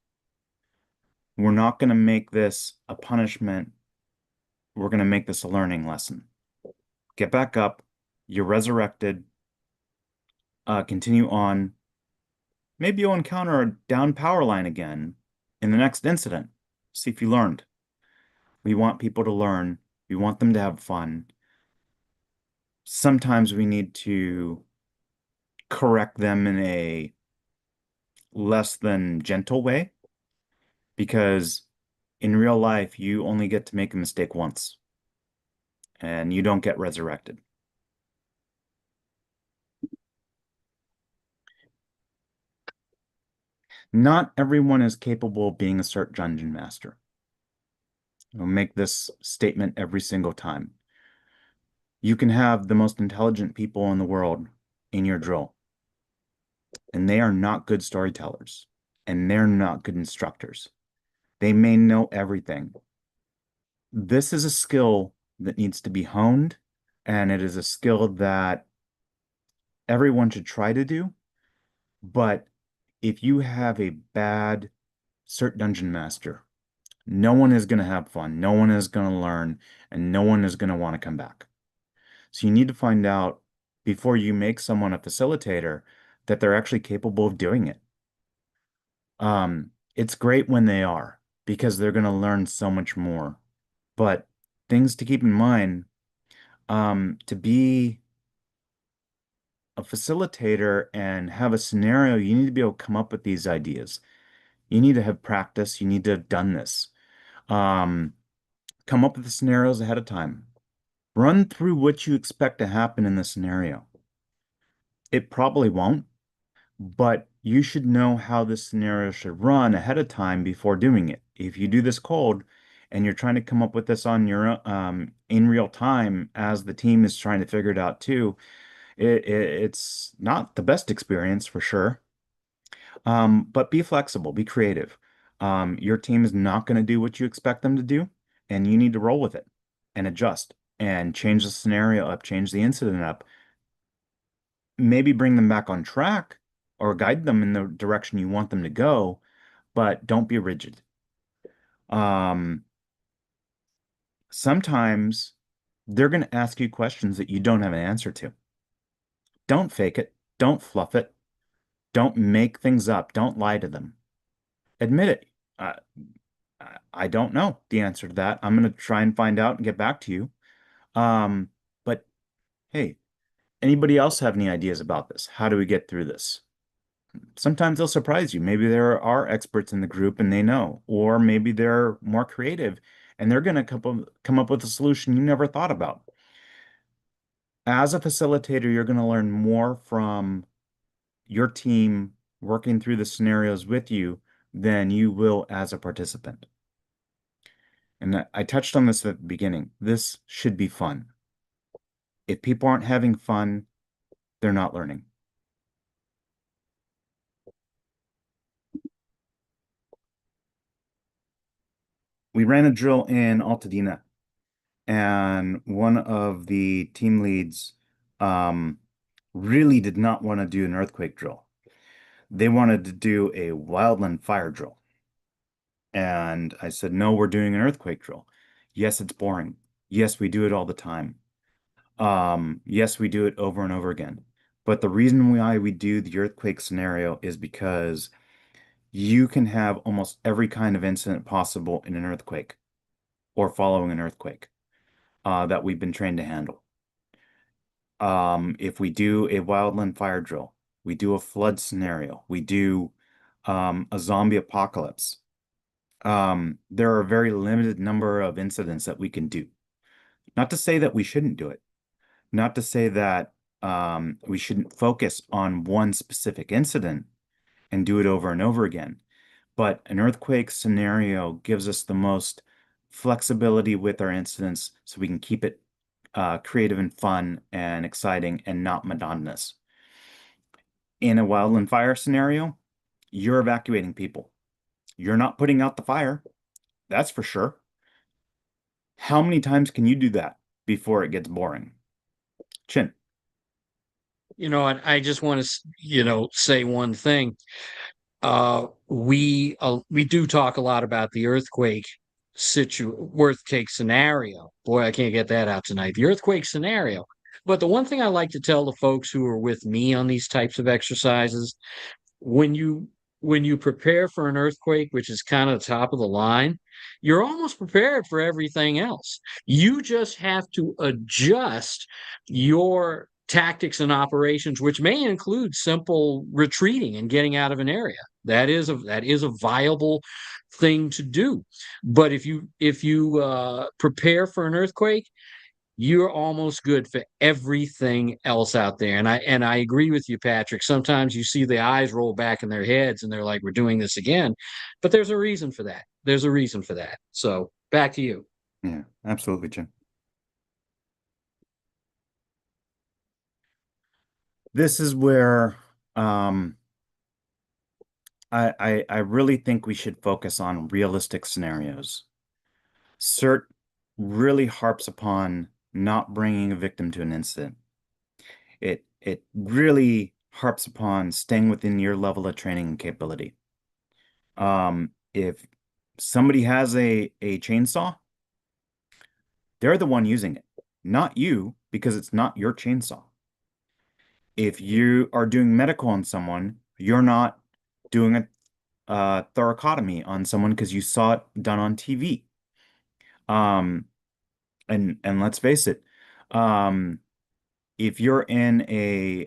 we're not going to make this a punishment. We're going to make this a learning lesson. Get back up. You're resurrected. Continue on. Maybe you'll encounter a down power line again in the next incident. See if you learned. We want people to learn. We want them to have fun. Sometimes we need to correct them in a less than gentle way because in real life, you only get to make a mistake once and you don't get resurrected. Not everyone is capable of being a CERT dungeon master. I'll make this statement every single time. You can have the most intelligent people in the world in your drill, and they are not good storytellers, and they're not good instructors. They may know everything. This is a skill that needs to be honed, and it is a skill that everyone should try to do. But if you have a bad CERT dungeon master, no one is going to have fun, no one is going to learn, and no one is going to want to come back. So you need to find out before you make someone a facilitator that they're actually capable of doing it. It's great when they are because they're going to learn so much more. But things to keep in mind, to be a facilitator and have a scenario, you need to be able to come up with these ideas. You need to have practice. You need to have done this. Um, come up with the scenarios ahead of time. Run through what you expect to happen in the scenario. It probably won't, but you should know how this scenario should run ahead of time before doing it. If you do this cold and you're trying to come up with this on your in real time as the team is trying to figure it out too, it's not the best experience for sure. But be flexible, be creative. Your team is not going to do what you expect them to do, and you need to roll with it and adjust and change the scenario up, change the incident up, maybe bring them back on track or guide them in the direction you want them to go, but don't be rigid. Um, sometimes they're going to ask you questions that you don't have an answer to. Don't fake it. Don't fluff it. Don't make things up. Don't lie to them. Admit it. Uh, I don't know the answer to that. I'm going to try and find out and get back to you. But hey, anybody else have any ideas about this? How do we get through this? Sometimes they'll surprise you. Maybe there are experts in the group and they know, or maybe they're more creative and they're going to come up with a solution you never thought about. As a facilitator, you're going to learn more from your team working through the scenarios with you than you will as a participant. And I touched on this at the beginning. This should be fun. If people aren't having fun, they're not learning. We ran a drill in Altadena, and one of the team leads um, really did not want to do an earthquake drill. They wanted to do a wildland fire drill. And I said, no, we're doing an earthquake drill. Yes, it's boring. Yes, we do it all the time. Yes, we do it over and over again. But the reason why we do the earthquake scenario is because you can have almost every kind of incident possible in an earthquake or following an earthquake that we've been trained to handle. If we do a wildland fire drill, we do a flood scenario, we do a zombie apocalypse. There are a very limited number of incidents that we can do. Not to say that we shouldn't do it, not to say that we shouldn't focus on one specific incident and do it over and over again. But an earthquake scenario gives us the most flexibility with our incidents so we can keep it creative and fun and exciting and not monotonous. In a wildland fire scenario, you're evacuating people. You're not putting out the fire, that's for sure. How many times can you do that before it gets boring? Chin. I just want to, say one thing. We do talk a lot about the earthquake scenario. Boy, I can't get that out tonight. The earthquake scenario. But the one thing I like to tell the folks who are with me on these types of exercises, when you prepare for an earthquake, which is kind of the top of the line, you're almost prepared for everything else. You just have to adjust your tactics and operations, which may include simple retreating and getting out of an area. That is a viable thing to do. But if you prepare for an earthquake, you're almost good for everything else out there. And I agree with you, Patrick. Sometimes you see the eyes roll back in their heads and they're like, we're doing this again. But there's a reason for that. There's a reason for that. So back to you. Yeah, absolutely, Jim. This is where um, I really think we should focus on realistic scenarios. CERT really harps upon not bringing a victim to an incident. It really harps upon staying within your level of training and capability. If somebody has a chainsaw, they're the one using it, not you, because it's not your chainsaw. If you are doing medical on someone, you're not doing a thoracotomy on someone because you saw it done on TV. Um, and let's face it, um, if you're in a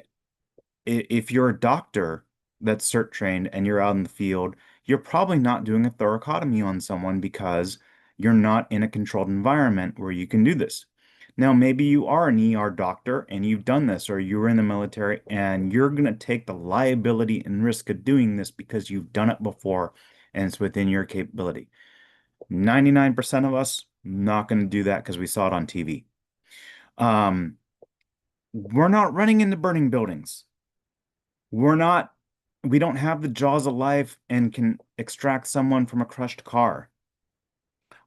if you're a doctor that's CERT trained and you're out in the field, you're probably not doing a thoracotomy on someone because you're not in a controlled environment where you can do this. Now, maybe you are an ER doctor and you've done this, or you were in the military and you're going to take the liability and risk of doing this because you've done it before and it's within your capability. 99% of us not going to do that because we saw it on TV. Um, we're not running into burning buildings. We're not, we don't have the jaws of life and can extract someone from a crushed car.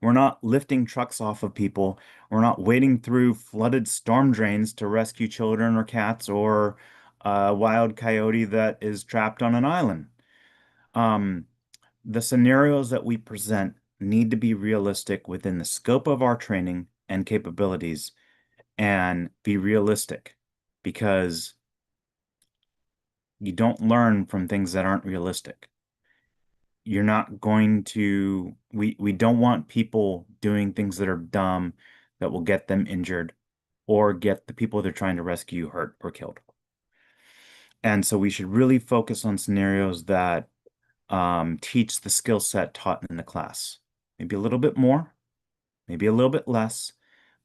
We're not lifting trucks off of people. We're not wading through flooded storm drains to rescue children or cats or a wild coyote that is trapped on an island. Um, the scenarios that we present need to be realistic within the scope of our training and capabilities and be realistic because you don't learn from things that aren't realistic. You're not going to, we don't want people doing things that are dumb that will get them injured or get the people they're trying to rescue hurt or killed. And so we should really focus on scenarios that teach the skill set taught in the class. Maybe a little bit more, maybe a little bit less,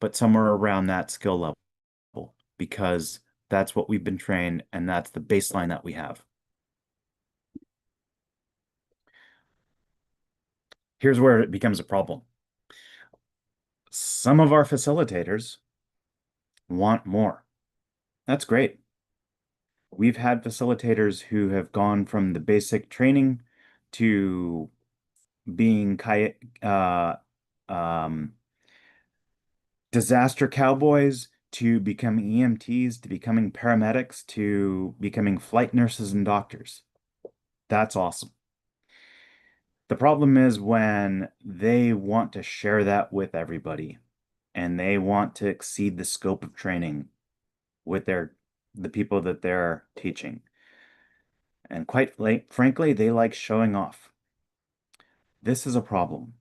but somewhere around that skill level because that's what we've been trained and that's the baseline that we have. Here's where it becomes a problem. Some of our facilitators want more. That's great. We've had facilitators who have gone from the basic training to being um, disaster cowboys to becoming EMTs to becoming paramedics to becoming flight nurses and doctors. That's awesome. The problem is when they want to share that with everybody and they want to exceed the scope of training with the people that they're teaching. And quite frankly, they like showing off. This is a problem.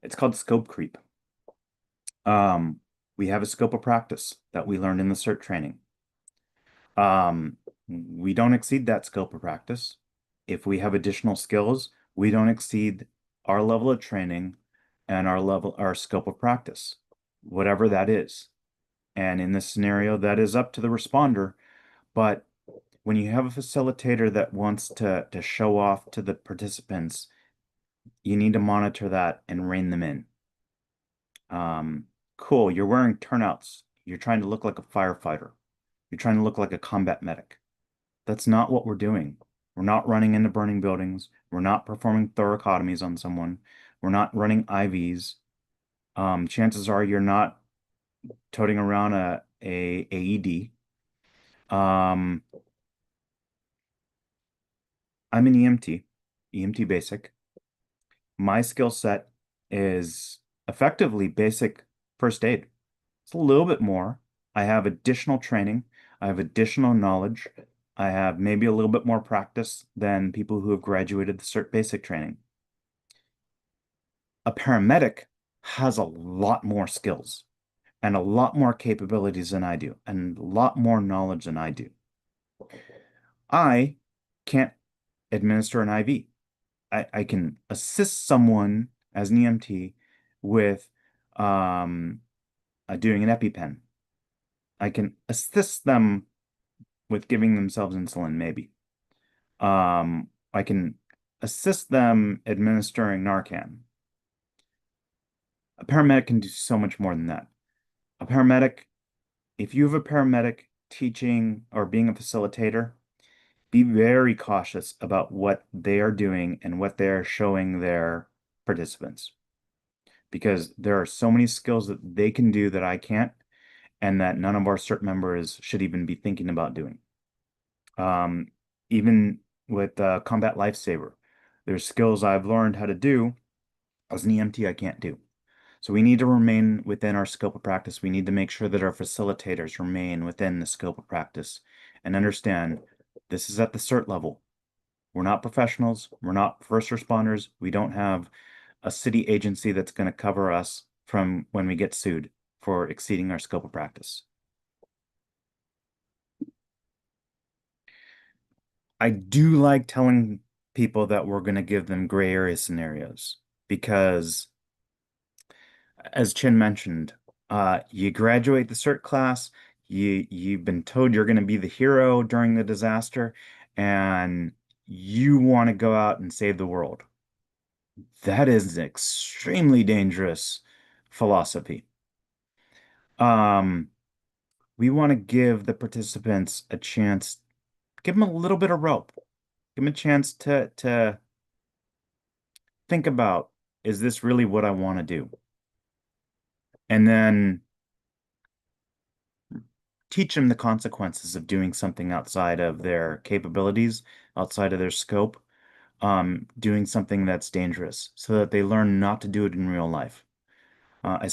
It's called scope creep. Um, we have a scope of practice that we learned in the CERT training. We don't exceed that scope of practice. If we have additional skills, we don't exceed our level of training and our scope of practice, whatever that is. And in this scenario, that is up to the responder. But when you have a facilitator that wants to show off to the participants, you need to monitor that and rein them in. Cool, you're wearing turnouts. You're trying to look like a firefighter. You're trying to look like a combat medic. That's not what we're doing. We're not running into burning buildings. We're not performing thoracotomies on someone. We're not running IVs. Chances are you're not toting around a AED. Um, I'm an EMT, EMT basic. My skill set is effectively basic first aid. It's a little bit more. I have additional training. I have additional knowledge. I have maybe a little bit more practice than people who have graduated the CERT basic training. A paramedic has a lot more skills. and a lot more capabilities than I do, and a lot more knowledge than I do. I can't administer an IV. I can assist someone as an EMT with um, doing an EpiPen. I can assist them with giving themselves insulin, maybe. I can assist them administering Narcan. A paramedic can do so much more than that. A paramedic, if you have a paramedic teaching or being a facilitator, be very cautious about what they are doing and what they are showing their participants because there are so many skills that they can do that I can't and that none of our CERT members should even be thinking about doing. Um, Even with Combat Lifesaver, there's skills I've learned how to do as an EMT I can't do. So we need to remain within our scope of practice. We need to make sure that our facilitators remain within the scope of practice and understand this is at the CERT level. We're not professionals. We're not first responders. We don't have a city agency that's going to cover us from when we get sued for exceeding our scope of practice. I do like telling people that we're going to give them gray area scenarios because, as Chin mentioned, you graduate the CERT class, you've been told you're going to be the hero during the disaster, and you want to go out and save the world. That is an extremely dangerous philosophy. Um, we want to give the participants a chance, give them a little bit of rope, give them a chance to think about, is this really what I want to do? And then teach them the consequences of doing something outside of their capabilities, outside of their scope, doing something that's dangerous so that they learn not to do it in real life. I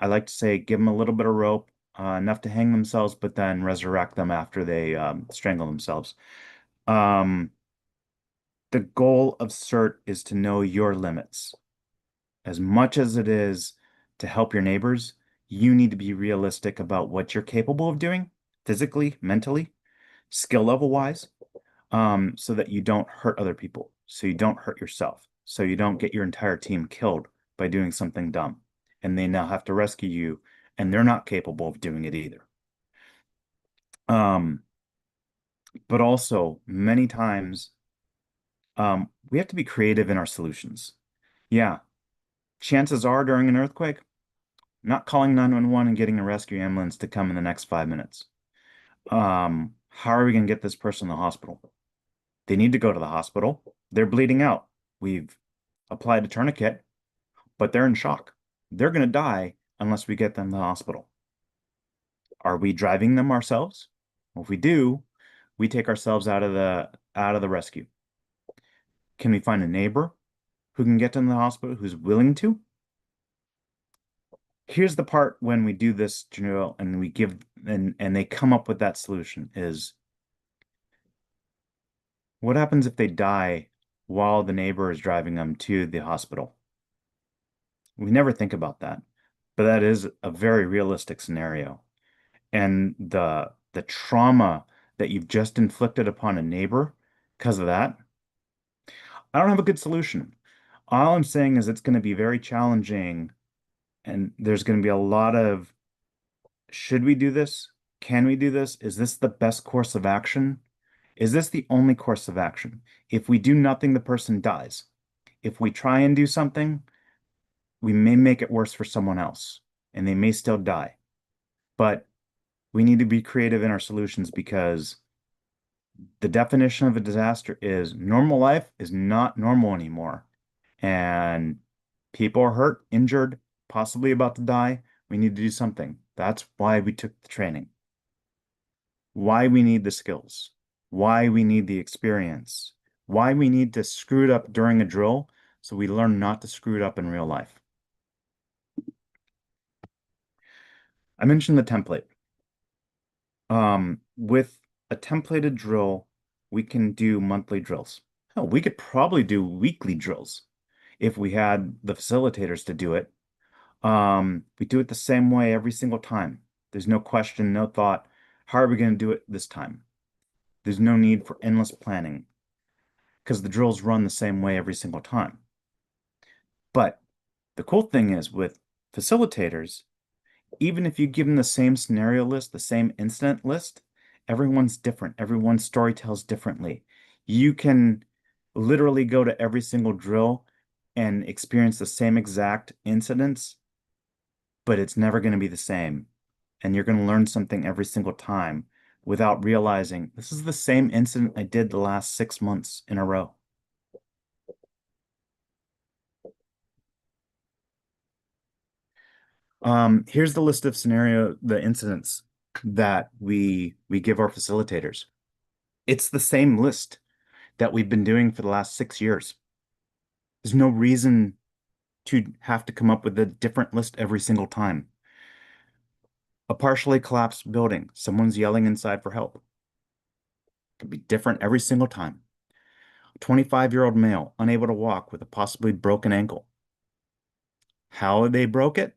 like to say, give them a little bit of rope, enough to hang themselves, but then resurrect them after they strangle themselves. Um, the goal of CERT is to know your limits. As much as it is to help your neighbors, you need to be realistic about what you're capable of doing physically, mentally, skill level wise, so that you don't hurt other people, so you don't hurt yourself, so you don't get your entire team killed by doing something dumb, and they now have to rescue you, and they're not capable of doing it either. Um, but also many times, we have to be creative in our solutions. Yeah, chances are during an earthquake, not calling 911 and getting a rescue ambulance to come in the next 5 minutes. How are we going to get this person to the hospital? They need to go to the hospital. They're bleeding out. We've applied a tourniquet, but they're in shock. They're going to die unless we get them to the hospital. Are we driving them ourselves? Well, if we do, we take ourselves out of the rescue. Can we find a neighbor who can get them to the hospital who's willing to? Here's the part when we do this drill and we give and they come up with that solution is what happens if they die while the neighbor is driving them to the hospital? We never think about that, but that is a very realistic scenario. And the trauma that you've just inflicted upon a neighbor because of that, I don't have a good solution. All I'm saying is it's going to be very challenging, and there's going to be a lot of, should we do this? Can we do this? Is this the best course of action? Is this the only course of action? If we do nothing, the person dies. If we try and do something, we may make it worse for someone else, and they may still die. But we need to be creative in our solutions because the definition of a disaster is normal life is not normal anymore. And people are hurt, injured, possibly about to die. We need to do something. That's why we took the training, why we need the skills, why we need the experience, why we need to screw it up during a drill so we learn not to screw it up in real life. I mentioned the template. With a templated drill, we can do monthly drills. Hell, we could probably do weekly drills if we had the facilitators to do it. We do it the same way every single time. There's no question, no thought. How are we going to do it this time? There's no need for endless planning because the drills run the same way every single time. But the cool thing is with facilitators, even if you give them the same scenario list, the same incident list, everyone's different. Everyone's story tells differently. You can literally go to every single drill and experience the same exact incidents, but it's never going to be the same. And you're going to learn something every single time without realizing this is the same incident I did the last 6 months in a row. Here's the list of the incidents that we give our facilitators. It's the same list that we've been doing for the last 6 years. There's no reason to have to come up with a different list every single time. A partially collapsed building, someone's yelling inside for help. It can be different every single time. A 25-year-old male unable to walk with a possibly broken ankle. How they broke it,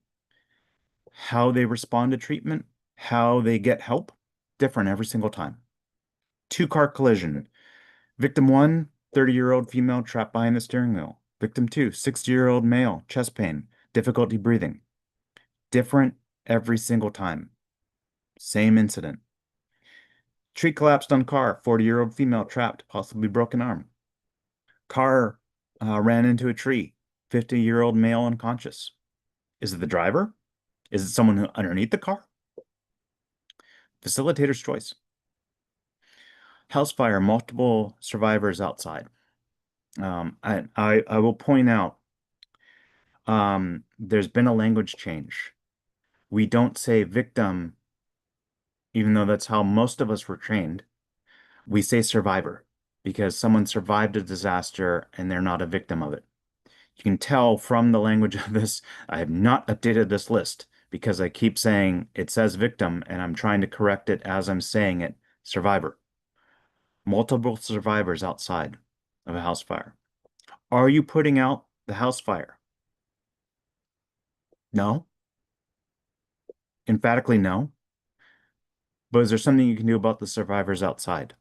how they respond to treatment, how they get help, different every single time. Two-car collision. Victim one, 30-year-old female trapped behind the steering wheel. Victim two, 60-year-old male, chest pain, difficulty breathing. Different every single time. Same incident. Tree collapsed on car, 40-year-old female trapped, possibly broken arm. Car ran into a tree, 50-year-old male unconscious. Is it the driver? Is it someone underneath the car? Facilitator's choice. House fire, multiple survivors outside. I will point out there's been a language change. We don't say victim, even though that's how most of us were trained. We say survivor because someone survived a disaster and they're not a victim of it. You can tell from the language of this, I have not updated this list because I keep saying it says victim and I'm trying to correct it as I'm saying it, survivor. Multiple survivors outside of a house fire. Are you putting out the house fire? No. Emphatically no. But is there something you can do about the survivors outside?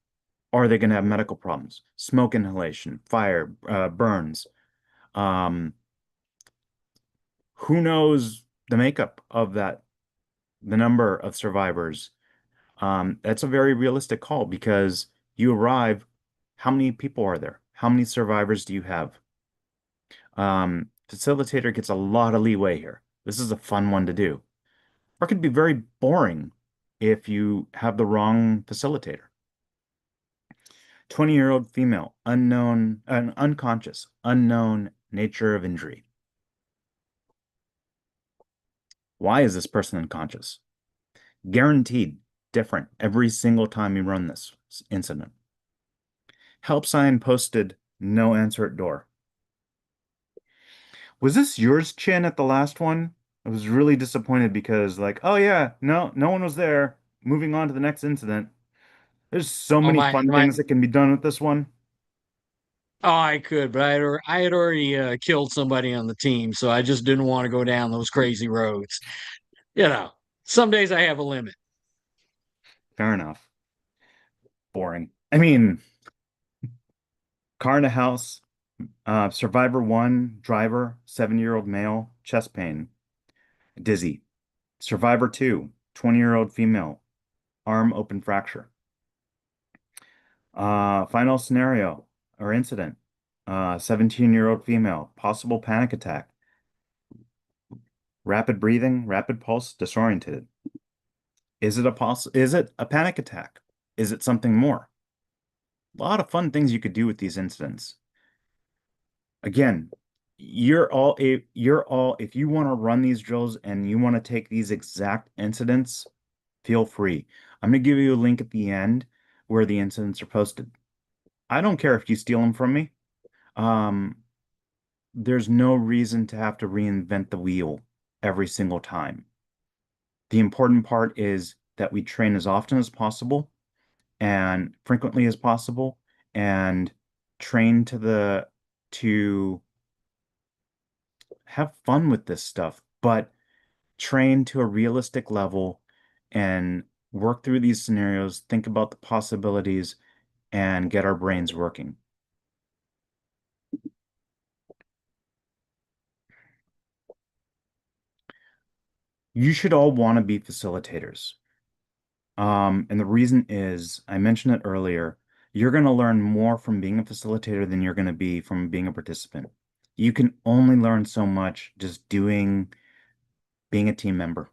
Are they going to have medical problems? Smoke inhalation, fire, burns. Um, who knows the makeup of the number of survivors? That's a very realistic call because you arrive, how many people are there? How many survivors do you have? Facilitator gets a lot of leeway here. This is a fun one to do. Or it could be very boring if you have the wrong facilitator. 20-year-old female, unconscious, unknown nature of injury. Why is this person unconscious? Guaranteed different every single time you run this incident. Help sign posted, no answer at door. Was this yours, Chin, at the last one? I was really disappointed because, like, oh yeah, no one was there. Moving on to the next incident. There's so Oh many fun my things that can be done with this one. oh, I could, but I had already killed somebody on the team, so I just didn't want to go down those crazy roads. You know, some days I have a limit. Fair enough. Boring. I mean, car in a house, survivor one, driver, 7-year-old male, chest pain, dizzy. Survivor two, 20-year-old female, arm open fracture. Final scenario or incident, 17-year-old female, possible panic attack, rapid breathing, rapid pulse, disoriented. Is it a panic attack? Is it something more? A lot of fun things you could do with these incidents. Again, if you want to run these drills and you want to take these exact incidents, feel free. I'm going to give you a link at the end where the incidents are posted. I don't care if you steal them from me. Um, there's no reason to have to reinvent the wheel every single time. The important part is that we train as often as possible and frequently as possible and train to have fun with this stuff. but train to a realistic level and work through these scenarios, think about the possibilities, and get our brains working. You should all want to be facilitators. And the reason is, I mentioned it earlier, you're going to learn more from being a facilitator than you're going to be from being a participant. You can only learn so much just being a team member.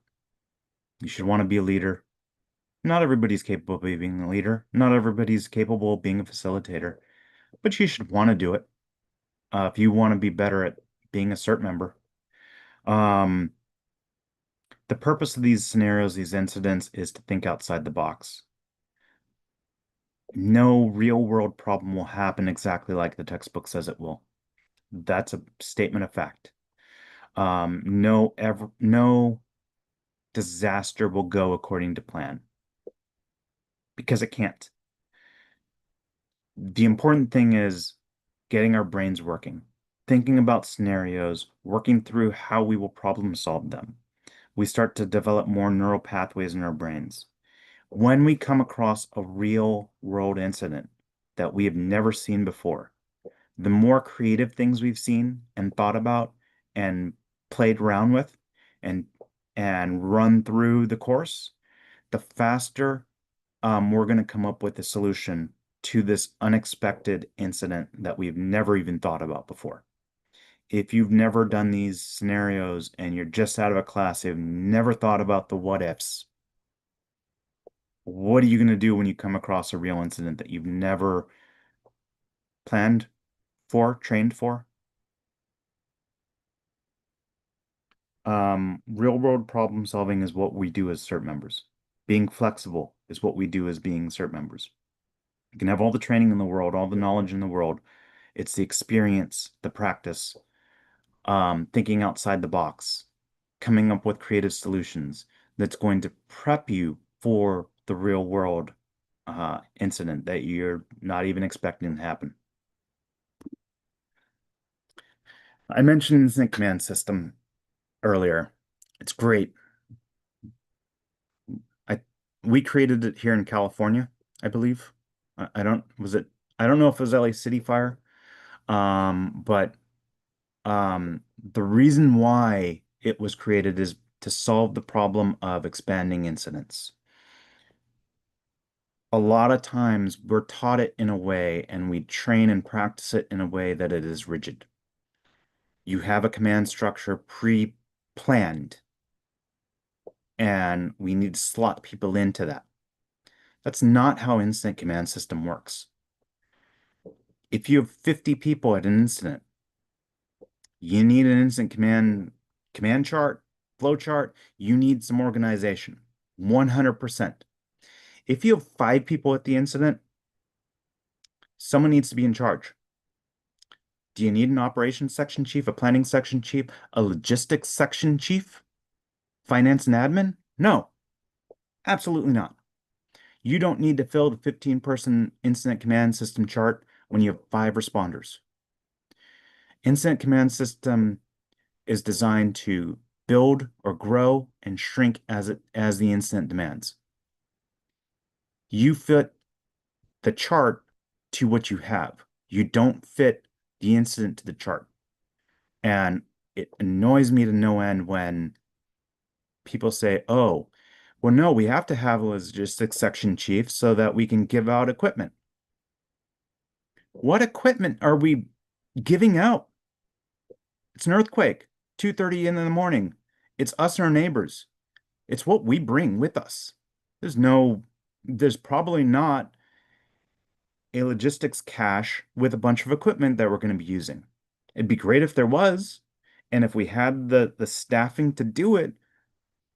You should want to be a leader. Not everybody's capable of being a leader. Not everybody's capable of being a facilitator, but you should want to do it. If you want to be better at being a CERT member. Um, the purpose of these scenarios, these incidents, is to think outside the box. No real world problem will happen exactly like the textbook says it will. That's a statement of fact. No disaster will go according to plan because it can't. The important thing is getting our brains working, thinking about scenarios, working through how we will problem solve them. We start to develop more neural pathways in our brains. When we come across a real world incident that we have never seen before, the more creative things we've seen and thought about and played around with and run through the course, the faster we're going to come up with a solution to this unexpected incident that we've never even thought about before. If you've never done these scenarios and you're just out of a class, you've never thought about the what ifs, what are you going to do when you come across a real incident that you've never planned for, trained for? Real world problem solving is what we do as CERT members. Being flexible is what we do as being CERT members. You can have all the training in the world, all the knowledge in the world. It's the experience, the practice, thinking outside the box, coming up with creative solutions that's going to prep you for the real world incident that you're not even expecting to happen. I mentioned Instant Command System earlier. It's great. I we created it here in California, I believe. I don't was it I don't know if it was LA City Fire. But the reason why it was created is to solve the problem of expanding incidents. A lot of times we're taught it in a way and we train and practice it in a way that it is rigid. You have a command structure pre-planned and we need to slot people into that. That's not how instant command system works. If you have 50 people at an incident, you need an instant command chart, flow chart, you need some organization. 100%. If you have 5 people at the incident, someone needs to be in charge. Do you need an operations section chief, a planning section chief, a logistics section chief, finance and admin? No, absolutely not. You don't need to fill the 15-person incident command system chart when you have 5 responders. Incident command system is designed to build or grow and shrink as the incident demands. You fit the chart to what you have. You don't fit the incident to the chart. And it annoys me to no end when people say, oh, well, no, we have to have a logistics section chief so that we can give out equipment. What equipment are we giving out? It's an earthquake, 2:30 in the morning. It's us and our neighbors. It's what we bring with us. There's probably not a logistics cache with a bunch of equipment that we're going to be using. It'd be great if there was, and if we had the staffing to do it,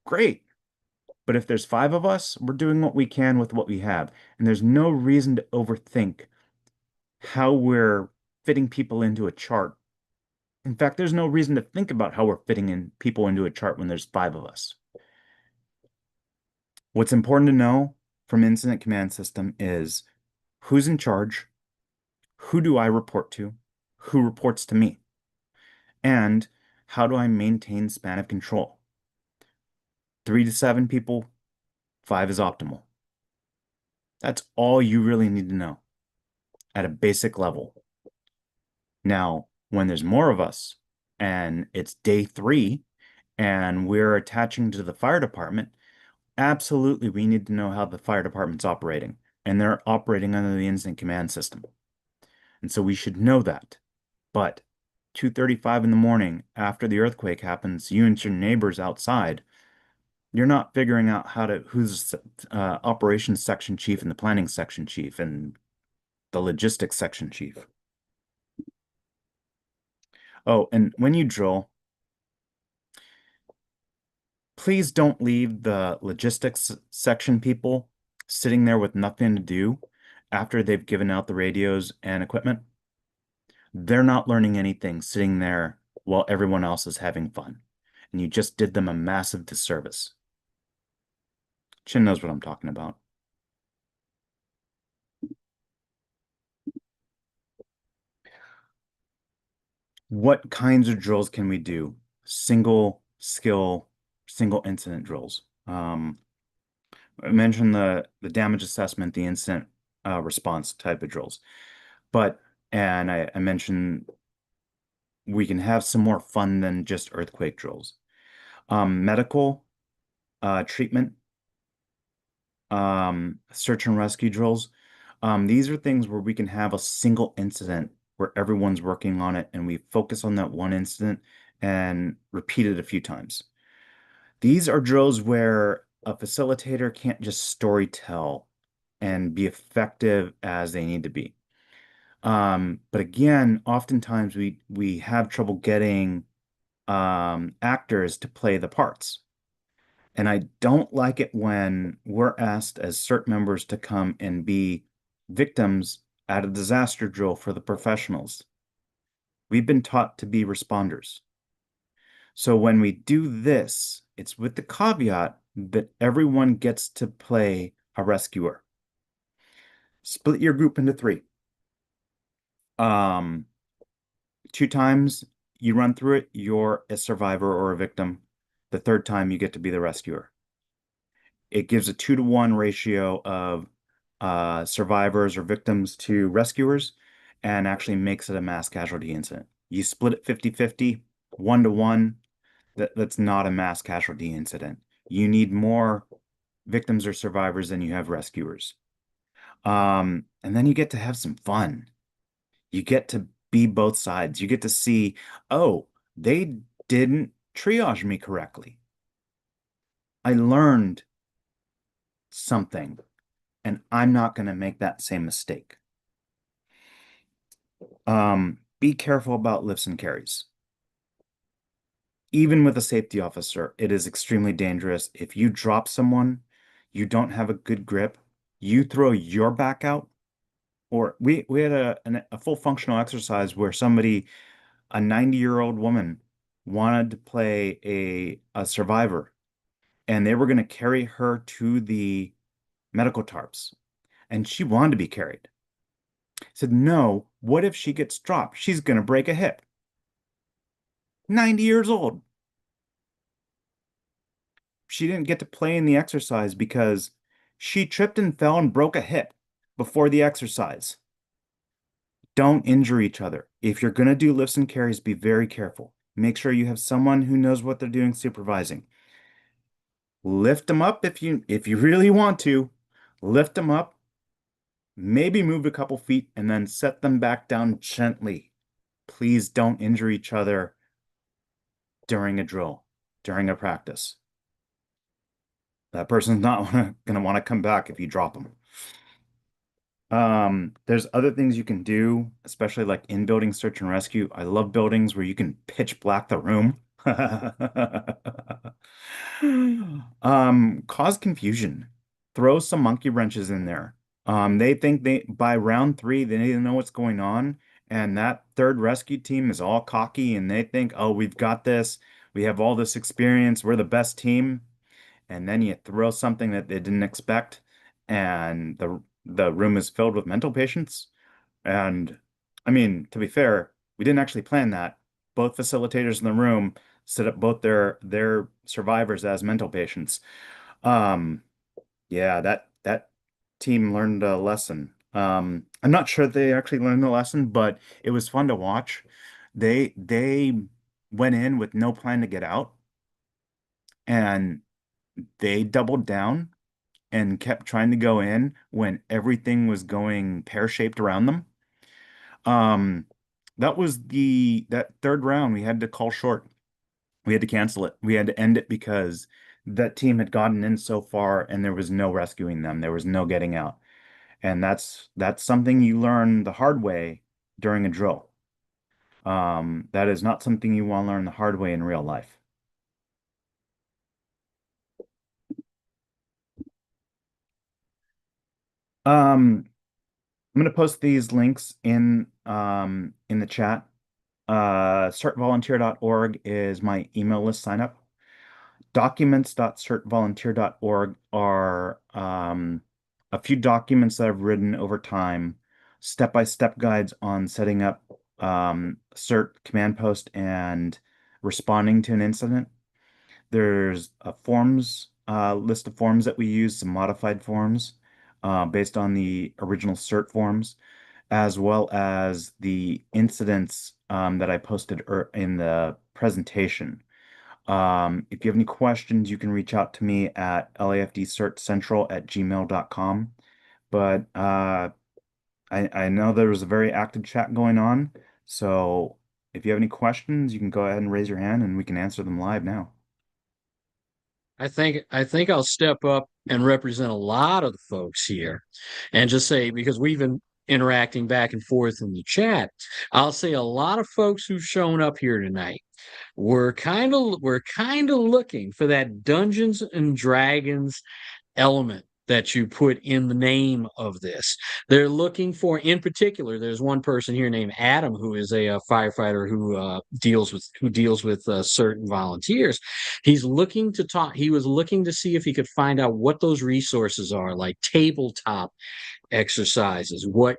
great. But if there's 5 of us, we're doing what we can with what we have, and there's no reason to overthink how we're fitting people into a chart. In fact, there's no reason to think about how we're fitting in people into a chart when there's 5 of us. What's important to know from incident command system is who's in charge, who do I report to, who reports to me, and How do I maintain span of control? 3 to 7 people, five is optimal. That's all you really need to know at a basic level. Now, when there's more of us and it's day 3 and we're attaching to the fire department, absolutely we need to know how the fire department's operating. And they're operating under the incident command system. And so we should know that. But 2:35 in the morning after the earthquake happens, you and your neighbors outside, you're not figuring out who's operations section chief and the planning section chief and the logistics section chief. Oh, and when you drill, please don't leave the logistics section people sitting there with nothing to do after they've given out the radios and equipment. They're not learning anything sitting there while everyone else is having fun. And you just did them a massive disservice. Chin knows what I'm talking about. What kinds of drills can we do? Single skill, single incident drills. I mentioned the damage assessment, the incident response type of drills. But, and I mentioned we can have some more fun than just earthquake drills. Medical treatment, search and rescue drills. These are things where we can have a single incident where everyone's working on it and we focus on that one incident and repeat it a few times. These are drills where a facilitator can't just story tell and be effective as they need to be. But again, oftentimes we have trouble getting actors to play the parts. And I don't like it when we're asked as CERT members to come and be victims at a disaster drill for the professionals. We've been taught to be responders. So when we do this, it's with the caveat that everyone gets to play a rescuer. Split your group into 3. Um, 2 times you run through it, you're a survivor or a victim. The third time you get to be the rescuer. It gives a 2-to-1 ratio of survivors or victims to rescuers and actually makes it a mass casualty incident. You split it 50-50, 1-to-1, that's not a mass casualty incident. You need more victims or survivors than you have rescuers. And then you get to have some fun. You get to be both sides. You get to see, oh, they didn't triage me correctly. I learned something, and I'm not going to make that same mistake. Be careful about lifts and carries. Even with a safety officer, it is extremely dangerous. If you drop someone, you don't have a good grip, you throw your back out, or we had a full functional exercise where a 90-year-old woman wanted to play a survivor, and they were going to carry her to the medical tarps, and she wanted to be carried. I said, no, what if she gets dropped? She's going to break a hip. 90 years old. She didn't get to play in the exercise because she tripped and fell and broke a hip before the exercise. Don't injure each other. If you're going to do lifts and carries, be very careful. Make sure you have someone who knows what they're doing supervising. Lift them up if you really want to. Lift them up, maybe move a couple feet, and then set them back down gently. Please don't injure each other during a drill, during a practice. That person's not going to want to come back if you drop them. There's other things you can do, especially like in building search and rescue. I love buildings where you can pitch black the room. Cause confusion. Throw some monkey wrenches in there. They think by round 3 they need to know what's going on, and that third rescue team is all cocky and they think, oh, we've got this. We have all this experience. We're the best team. And then you throw something that they didn't expect, and the room is filled with mental patients. And I mean, to be fair, we didn't actually plan that. both facilitators in the room set up both their survivors as mental patients. Um, yeah, that team learned a lesson. I'm not sure they actually learned the lesson, but it was fun to watch. They went in with no plan to get out, and they doubled down and kept trying to go in when everything was going pear-shaped around them. Um, that was that third round we had to call short. We had to cancel it. We had to end it because that team had gotten in so far and there was no rescuing them. There was no getting out. And that's something you learn the hard way during a drill. That is not something you want to learn the hard way in real life. I'm going to post these links in the chat. CertVolunteer.org is my email list sign up. Documents.certvolunteer.org are a few documents that I've written over time, step-by-step guides on setting up CERT command post and responding to an incident. There's a forms list of forms that we use, some modified forms based on the original CERT forms, as well as the incidents that I posted in the presentation. If you have any questions, you can reach out to me at lafdcertcentral@gmail.com. But I know there was a very active chat going on, so if you have any questions, you can go ahead and raise your hand and we can answer them live now. I think I'll step up and represent a lot of the folks here and just say, because we've been interacting back and forth in the chat, I'll say a lot of folks who've shown up here tonight we're kind of looking for that Dungeons and Dragons element that you put in the name of this. They're looking for, in particular, there's one person here named Adam who is a firefighter who deals with certain volunteers. He's looking to talk. He was looking to see if he could find out what those resources are, like tabletop exercises, what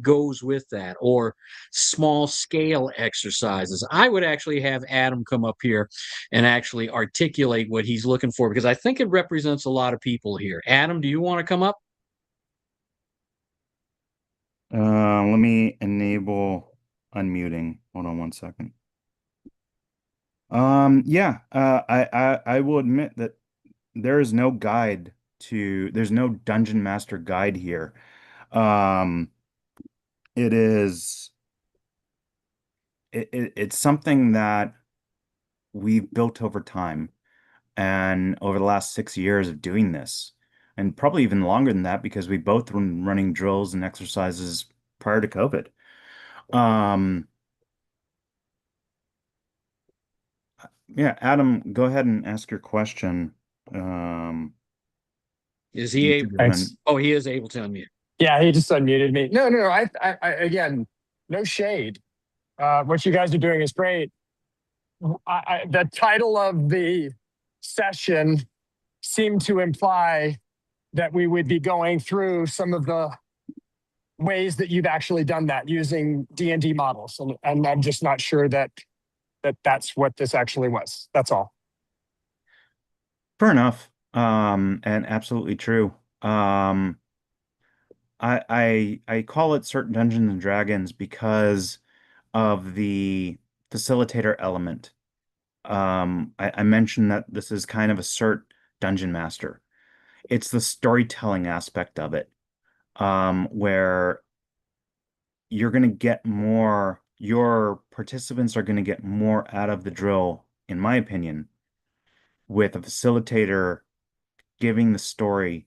goes with that, or small scale exercises. I would actually have Adam come up here and actually articulate what he's looking for, because I think it represents a lot of people here. Adam, do you want to come up? Let me enable unmuting. Hold on one second. Yeah, I will admit that there is no guide there's no Dungeon Master guide here. Um, it is it's something that we've built over time and over the last 6 years of doing this, and probably even longer than that because we both were running drills and exercises prior to COVID. Um, yeah, Adam, go ahead and ask your question. Um, Is he you able? should have Thanks. been. Oh, he is able to unmute. Yeah, he just unmuted me. No, no, no. Again, no shade. What you guys are doing is great. The title of the session seemed to imply that we would be going through some of the ways that you've actually done that using D&D models, and I'm just not sure that's what this actually was. That's all. Fair enough. And absolutely true. I call it certain Dungeons and Dragons because of the facilitator element. I mentioned that this is kind of a CERT Dungeon Master. It's the storytelling aspect of it, where you're going to get more, your participants are going to get more out of the drill, in my opinion, with a facilitator giving the story,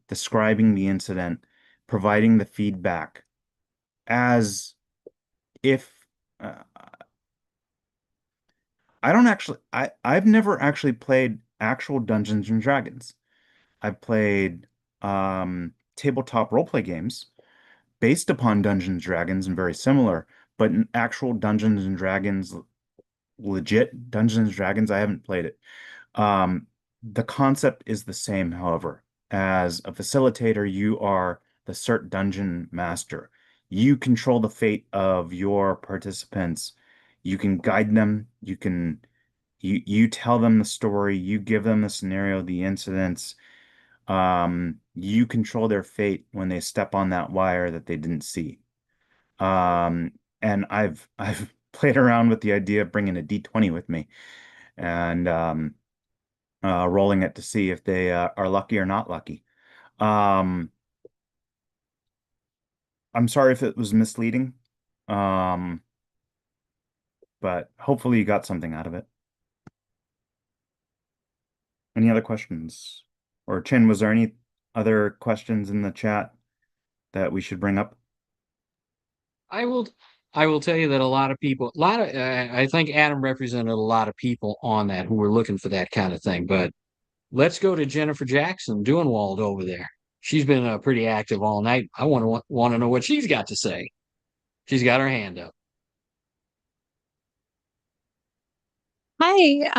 describing the incident, providing the feedback as if I don't actually I've never actually played actual Dungeons and Dragons. I've played tabletop roleplay games based upon Dungeons and Dragons and very similar, but in actual Dungeons and Dragons, legit Dungeons and Dragons, I haven't played it. Um, the concept is the same, however. As a facilitator, you are the CERT dungeon master. You control the fate of your participants. You can guide them. You tell them the story. You give them the scenario, the incidents. You control their fate when they step on that wire that they didn't see. And I've played around with the idea of bringing a D20 with me and rolling it to see if they are lucky or not lucky. Um, I'm sorry if it was misleading, um, but hopefully you got something out of it. Any other questions? Or Chin, was there any other questions in the chat that we should bring up? I will I will tell you that a lot of people, I think Adam represented a lot of people on that who were looking for that kind of thing. But let's go to Jennifer Jackson Duenwald over there. She's been pretty active all night. I want to know what she's got to say. She's got her hand up. Hi.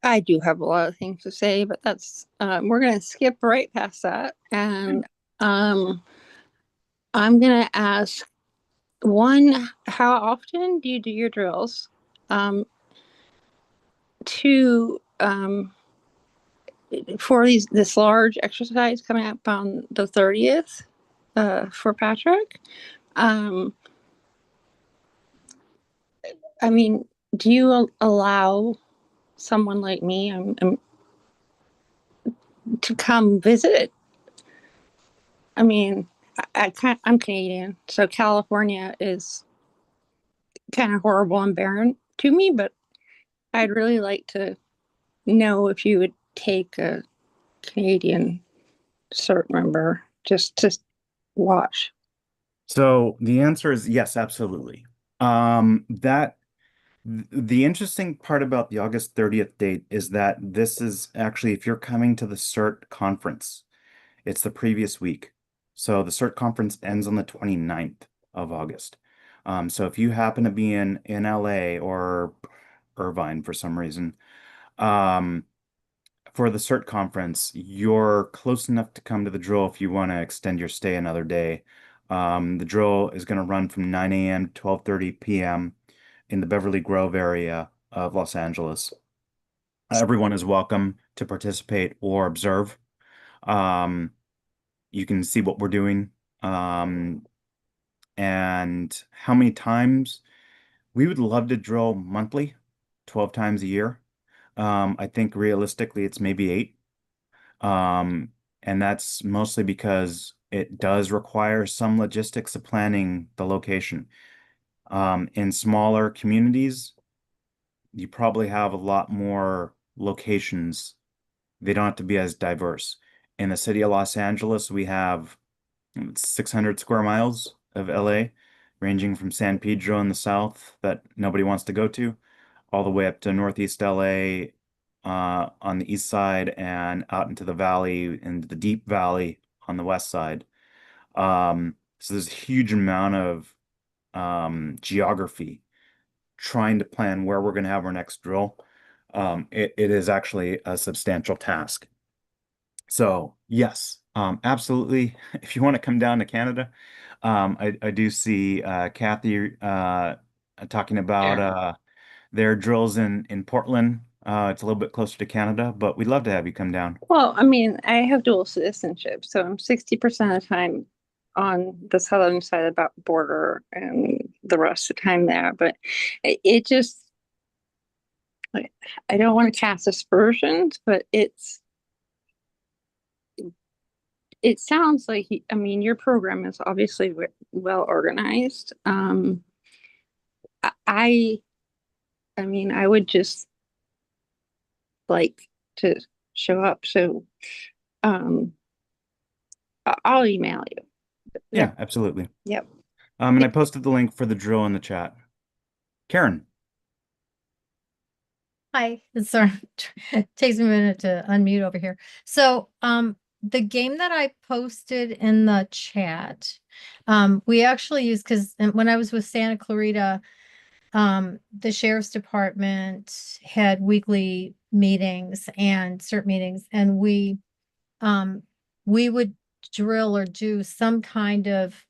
I do have a lot of things to say, but that's we're gonna skip right past that, and um, I'm gonna ask one: how often do you do your drills? Two, for this large exercise coming up on the 30th, for Patrick. Um, I mean, do you allow someone like me to come visit? I mean, I'm Canadian, so California is kind of horrible and barren to me, but I'd really like to know if you would take a Canadian CERT member just to watch. So the answer is yes, absolutely. That the interesting part about the August 30th date is that this is actually, if you're coming to the CERT conference, it's the previous week. So the CERT conference ends on the 29th of August. So if you happen to be in LA or Irvine for some reason, um, for the CERT conference, you're close enough to come to the drill if you want to extend your stay another day. The drill is going to run from 9 a.m. to 12:30 p.m. in the Beverly Grove area of Los Angeles. Everyone is welcome to participate or observe. Um, you can see what we're doing, and how many times. We would love to drill monthly, 12 times a year. I think realistically it's maybe eight. Um, and that's mostly because it does require some logistics of planning the location. In smaller communities, you probably have a lot more locations. They don't have to be as diverse. In the city of Los Angeles, we have 600 square miles of LA, ranging from San Pedro in the south that nobody wants to go to, all the way up to Northeast LA, on the east side and out into the valley, into the deep valley on the west side. So there's a huge amount of geography trying to plan where we're going to have our next drill. It is actually a substantial task. So yes, absolutely. If you want to come down to Canada, I do see Kathy talking about Yeah. their drills in Portland. It's a little bit closer to Canada, but we'd love to have you come down. Well, I mean, I have dual citizenship, so I'm 60% of the time on the southern side of the border and the rest of the time there. But it just, I don't want to cast aspersions, but it sounds like, I mean, your program is obviously well organized. I, I mean, I would just like to show up. So, um, I'll email you. Yeah, Yep. absolutely. Yep. And I posted the link for the drill in the chat. Karen. Hi, sorry, it takes me a minute to unmute over here. So, the game that I posted in the chat, we actually use because when I was with Santa Clarita, the sheriff's department had weekly meetings and CERT meetings, and um, we would drill or do some kind of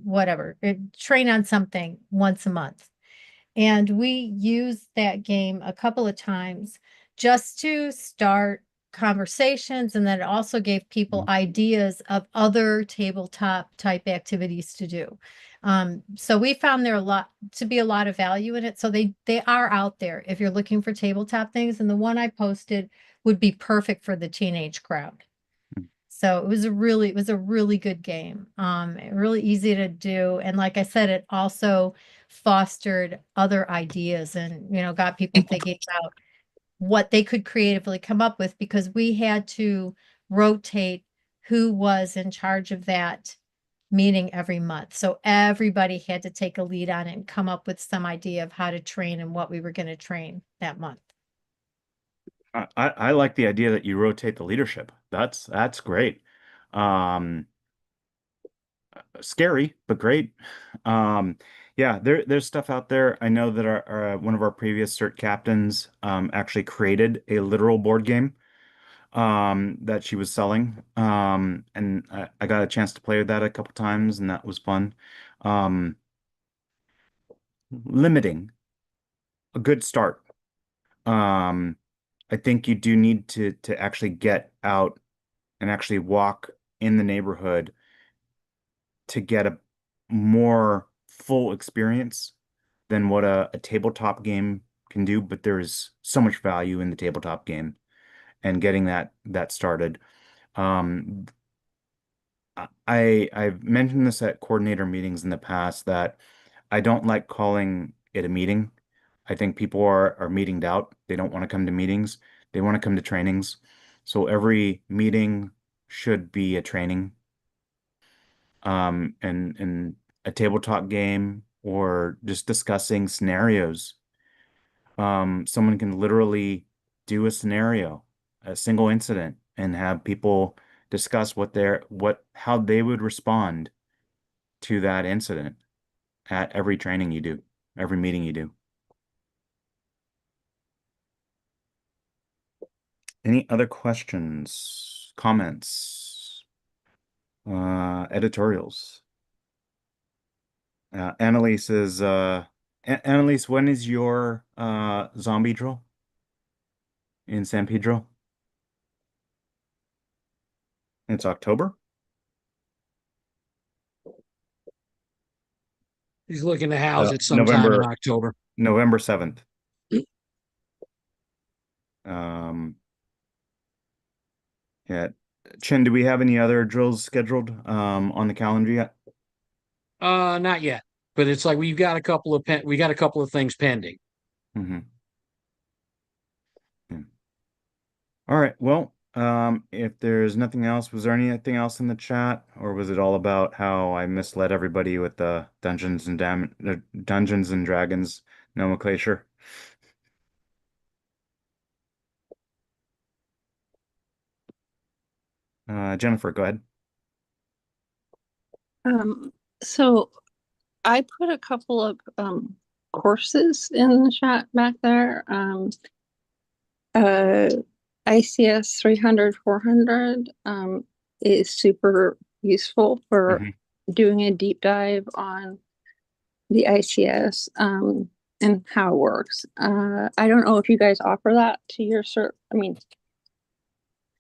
whatever, train on something once a month. And we used that game a couple of times just to start conversations. And then it also gave people ideas of other tabletop type activities to do. So we found there to be a lot of value in it. So they are out there if you're looking for tabletop things. And the one I posted would be perfect for the teenage crowd. So it was a really good game. Really easy to do. And like I said, it also fostered other ideas and, got people thinking about what they could creatively come up with, because we had to rotate who was in charge of that meeting every month. So everybody had to take a lead on it and come up with some idea of how to train and what we were going to train that month. I like the idea that you rotate the leadership. That's great. Um, Scary, but great. Yeah, there's stuff out there. I know that our one of our previous CERT captains actually created a literal board game that she was selling. And I got a chance to play with that a couple times, and that was fun. Um, Limiting a good start. Um, I think you do need to actually get out and actually walk in the neighborhood to get a more full experience than what a tabletop game can do. But there's so much value in the tabletop game and getting that started. Um, I've mentioned this at coordinator meetings in the past that I don't like calling it a meeting. I think people are meetinged out. They don't want to come to meetings. They want to come to trainings. So every meeting should be a training. And a tabletop game or just discussing scenarios. Someone can literally do a scenario, a single incident, and have people discuss how they would respond to that incident at every training you do, every meeting you do. Any other questions, comments, editorials? Annalise is Annalise, when is your zombie drill in San Pedro? It's October? He's looking to house it sometime in November October. November 7th. Um, yeah. Chin, do we have any other drills scheduled on the calendar yet? Not yet, but it's like we got a couple of things pending. Mm-hmm. Yeah. All right. Well, if there's nothing else, was there anything else in the chat, or was it all about how I misled everybody with the Dungeons and Dragons nomenclature? Jennifer, go ahead. So I put a couple of courses in the chat back there. ICS 300, 400 is super useful for doing a deep dive on the ICS and how it works. I don't know if you guys offer that to your cert. I mean,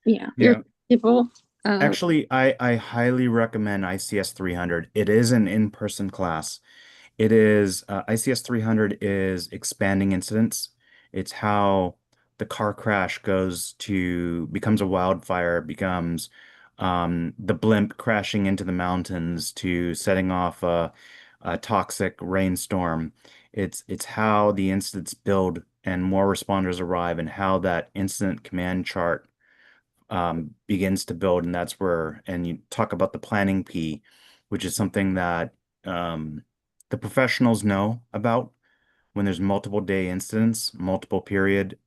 Yeah. your people. Actually, I highly recommend ICS 300. It is an in-person class. It is ICS 300 is expanding incidents. It's how the car crash becomes a wildfire, becomes the blimp crashing into the mountains to setting off a toxic rainstorm. It's how the incidents build and more responders arrive, and how that incident command chart begins to build. And that's where, and you talk about the planning P, which is something that the professionals know about when there's multiple day incidents, multiple period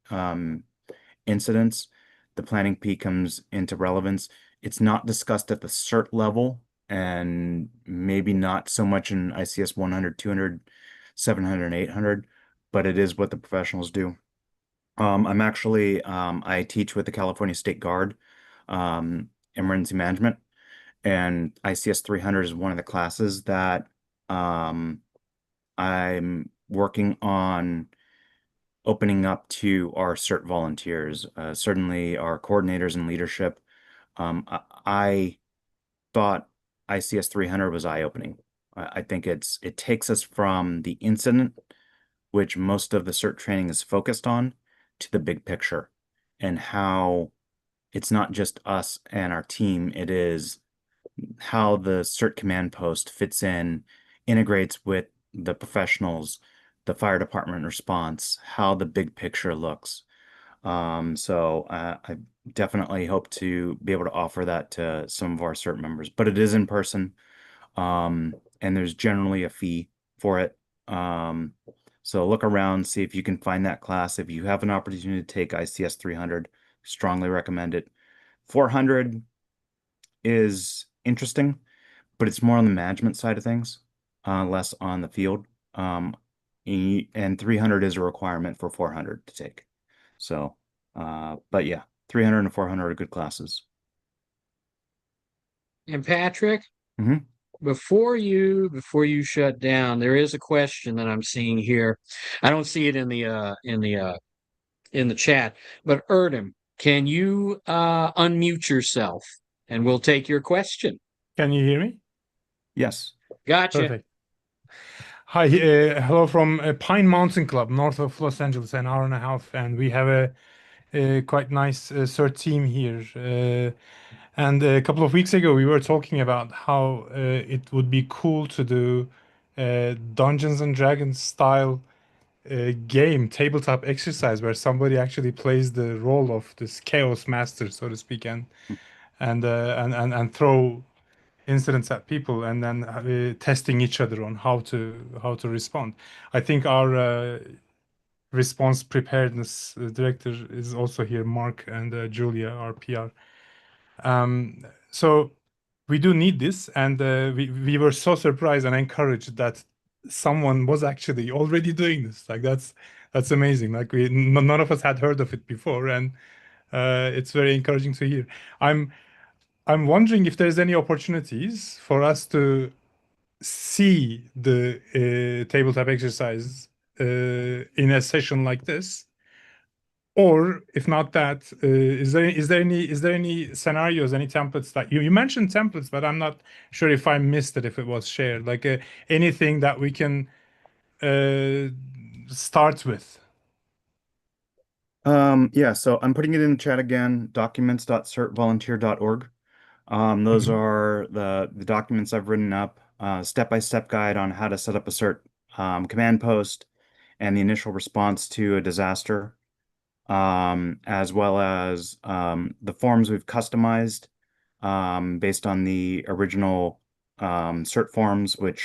incidents. The planning P comes into relevance. It's not discussed at the CERT level, and maybe not so much in ICS 100, 200, 700, 800, but it is what the professionals do. I teach with the California State Guard, emergency management, and ICS 300 is one of the classes that um, I'm working on opening up to our CERT volunteers, certainly our coordinators and leadership. I thought ICS 300 was eye-opening. I think it takes us from the incident, which most of the CERT training is focused on, to the big picture and how it's not just us and our team, it is how the CERT command post fits in, integrates with the professionals, the fire department response, how the big picture looks. I definitely hope to be able to offer that to some of our CERT members, but it is in person, and there's generally a fee for it. So look around, see if you can find that class. If you have an opportunity to take ICS 300, strongly recommend it. 400 is interesting, but it's more on the management side of things, less on the field. Um, and 300 is a requirement for 400 to take. So, but yeah, 300 and 400 are good classes. And Patrick, Hmm. before you shut down, there is a question that I'm seeing here. I don't see it in the chat, but Erdem, can you unmute yourself and we'll take your question. Can you hear me? Yes. Gotcha. Perfect. Hi, hello from Pine Mountain Club, north of Los Angeles, an hour and a half, and we have a quite nice CERT team here. And a couple of weeks ago, we were talking about how it would be cool to do Dungeons and Dragons style game, tabletop exercise, where somebody actually plays the role of this chaos master, so to speak, and throw incidents at people, and then testing each other on how to respond. I think our response preparedness director is also here, Mark, and Julia, our PR. So we do need this, and we were so surprised and encouraged that someone was actually already doing this. Like that's amazing. Like none of us had heard of it before, and it's very encouraging to hear. I'm wondering if there's any opportunities for us to see the tabletop exercise in a session like this, or if not that, is there any scenarios, any templates that you mentioned templates, but I'm not sure if I missed it, if it was shared, like anything that we can start with. Yeah, so I'm putting it in the chat again, documents.certvolunteer.org. Those Mhm. are the documents I've written up, step-by-step guide on how to set up a CERT command post and the initial response to a disaster, as well as the forms we've customized based on the original CERT forms, which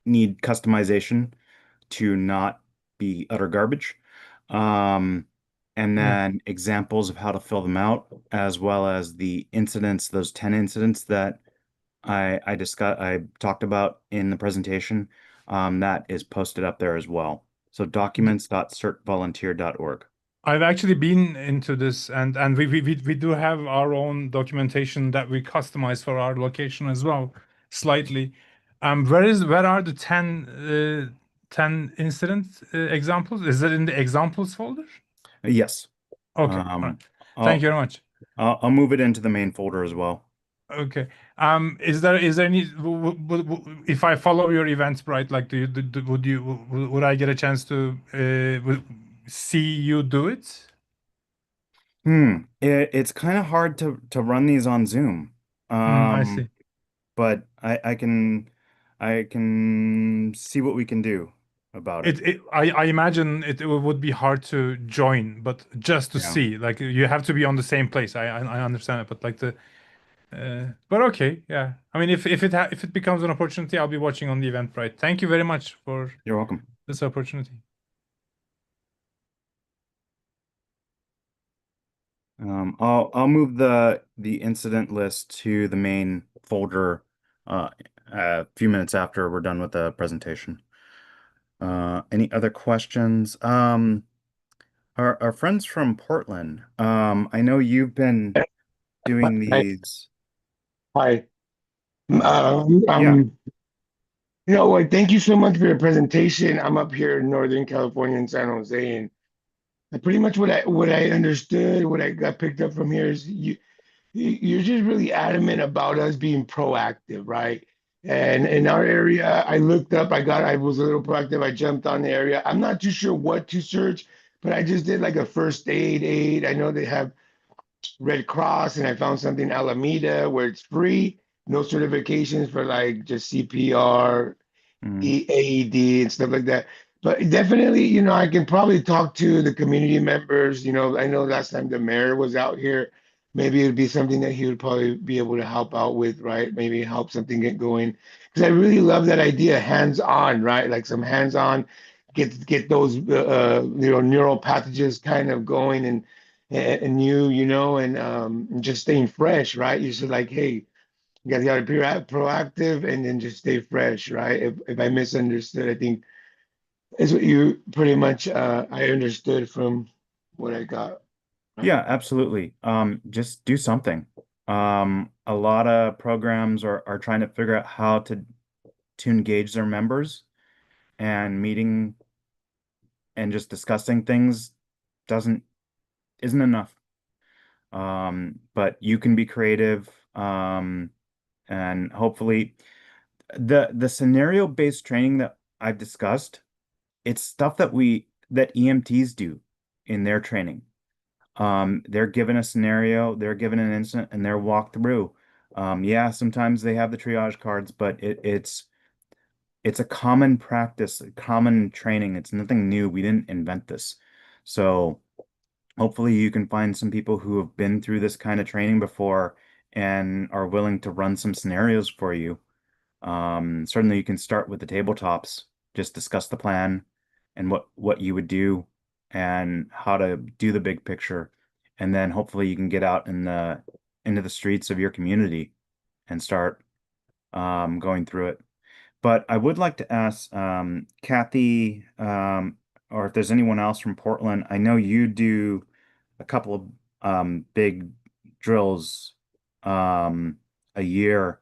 need customization to not be utter garbage. Um, and Yeah. then examples of how to fill them out, as well as the incidents, those 10 incidents that I talked about in the presentation, that is posted up there as well. So documents.certvolunteer.org. I've actually been into this, and we do have our own documentation that we customize for our location as well, slightly. Where are the 10 incident examples? Is it in the examples folder? Yes. Okay, all right. Um, Thank you I'll, very much. I'll move it into the main folder as well. Okay. Is there any if I follow your events, right? Like, would I get a chance to see you do it? It's kind of hard to run these on Zoom. I Um, see. but I can see what we can do about it. I imagine it would be hard to join, but just to Yeah, see, like you have to be on the same place. I understand it, but like but okay, yeah. I mean, if it becomes an opportunity, I'll be watching on the Eventbrite. Thank you very much for you're welcome. this opportunity. I'll move the incident list to the main folder uh, a few minutes after we're done with the presentation. Any other questions? Our friends from Portland. I know you've been doing Hi. these. Hi. Uh, yeah, Like, thank you so much for your presentation. I'm up here in Northern California in San Jose, and pretty much what I understood, what I got picked up from here is you're just really adamant about us being proactive, right? And in our area, I looked up, I was a little proactive. I jumped on the area. I'm not too sure what to search, but I just did like a first aid. I know they have Red Cross, and I found something in Alameda where it's free, no certifications for like just CPR, mm, AED, and stuff like that. But definitely, I can probably talk to the community members. I know last time the mayor was out here, maybe it'd be something that he would probably be able to help out with, right? Maybe help something get going. Because I really love that idea, hands-on, right? Like some hands-on, get those neural pathogens kind of going and and just staying fresh, right? You said like, hey, you gotta be proactive and then just stay fresh, right? If I misunderstood, I think is what you pretty much I understood from what I got, right? yeah, absolutely. Just do something. A lot of programs are trying to figure out how to engage their members, and meeting and just discussing things doesn't isn't enough. But you can be creative, and hopefully the scenario-based training that I've discussed, it's stuff that EMTs do in their training. They're given a scenario, they're given an incident, and they're walked through. Yeah, sometimes they have the triage cards, but it's a common practice, a common training. It's nothing new. We didn't invent this. So hopefully you can find some people who have been through this kind of training before and are willing to run some scenarios for you. Certainly you can start with the tabletops, just discuss the plan and what you would do and how to do the big picture. And then hopefully you can get out into the streets of your community and start going through it. But I would like to ask Kathy, or if there's anyone else from Portland. I know you do a couple of big drills a year.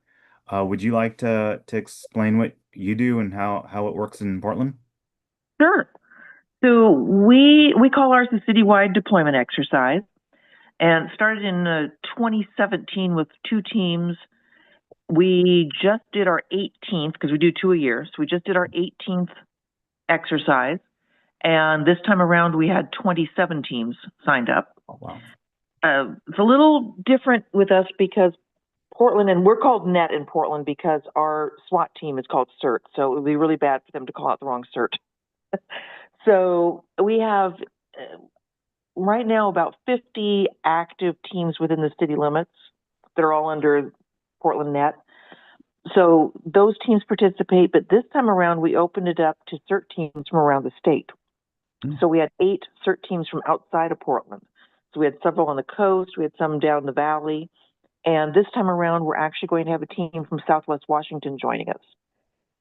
Would you like to explain what you do and how it works in Portland? Sure. So we call ours the citywide deployment exercise, and started in 2017 with 2 teams. We just did our 18th because we do 2 a year. So we just did our 18th exercise, and this time around we had 27 teams signed up. Oh, wow. It's a little different with us because Portland, and we're called NET in Portland because our SWAT team is called CERT. So it would be really bad for them to call out the wrong CERT. So we have right now about 50 active teams within the city limits that are all under Portland Net. So those teams participate, but this time around we opened it up to CERT teams from around the state. So we had 8 CERT teams from outside of Portland. So we had several on the coast, we had some down the valley, and this time around we're actually going to have a team from Southwest Washington joining us.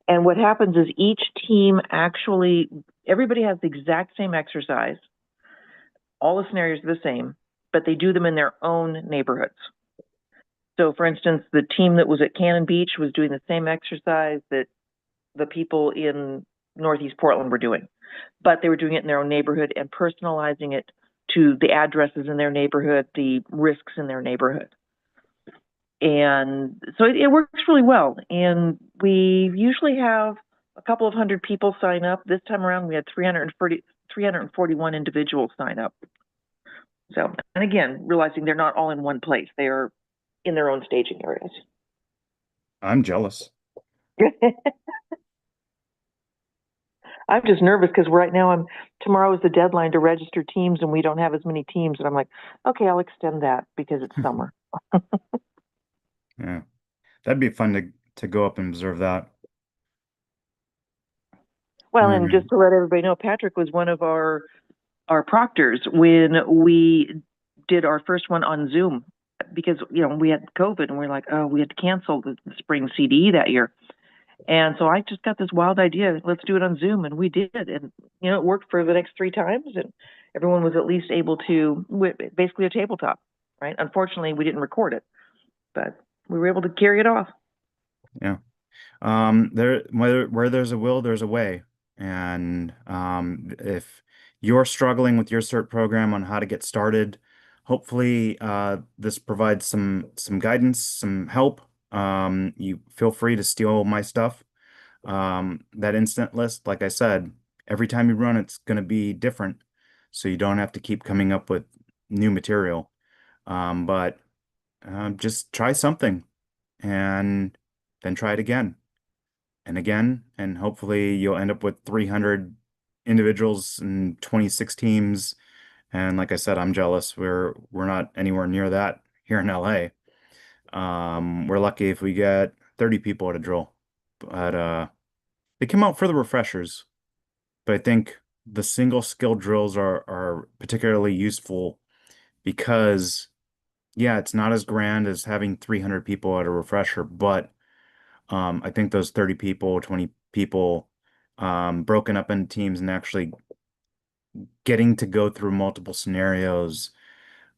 And what happens is each team actually, everybody has the exact same exercise. All the scenarios are the same, but they do them in their own neighborhoods. So for instance, the team that was at Cannon Beach was doing the same exercise that the people in Northeast Portland were doing, but they were doing it in their own neighborhood and personalizing it to the addresses in their neighborhood, the risks in their neighborhood. And so it works really well. And we usually have a couple of hundred people sign up. This time around, we had 341 individuals sign up. So, and again, realizing they're not all in one place, they are in their own staging areas. I'm jealous. I'm just nervous because right now tomorrow is the deadline to register teams and we don't have as many teams. And I'm like, okay, I'll extend that because it's summer. Yeah, that'd be fun to go up and observe that. Well, and just to let everybody know, Patrick was one of our proctors when we did our first one on Zoom because, we had COVID and we're like, oh, we had to cancel the spring CDE that year. And so I just got this wild idea, let's do it on Zoom. And we did. And, it worked for the next 3 times. And everyone was at least able to, basically a tabletop. right? Unfortunately, we didn't record it, but we were able to carry it off. Yeah. Where there's a will, there's a way. And if you're struggling with your CERT program on how to get started, hopefully this provides some guidance, some help. You feel free to steal my stuff. That instant list, like I said, every time you run, it's going to be different, so you don't have to keep coming up with new material. But just try something and then try it again and again, and hopefully you'll end up with 300 individuals and 26 teams. And like I said, I'm jealous. We're not anywhere near that here in LA. We're lucky if we get 30 people at a drill. But they come out for the refreshers. But I think the single skill drills are particularly useful because yeah, it's not as grand as having 300 people at a refresher, but I think those 30 people, 20 people, broken up into teams and actually getting to go through multiple scenarios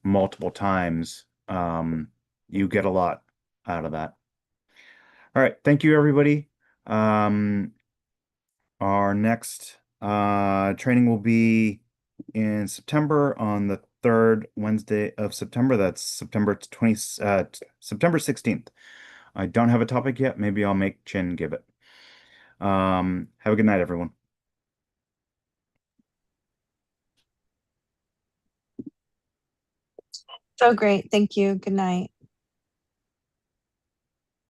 multiple times, you get a lot out of that. All right, thank you, everybody. Um, our next training will be in September on the third Wednesday of September. That's September 16th. I don't have a topic yet. Maybe I'll make Chin give it. Have a good night, everyone. So great. Thank you. Good night.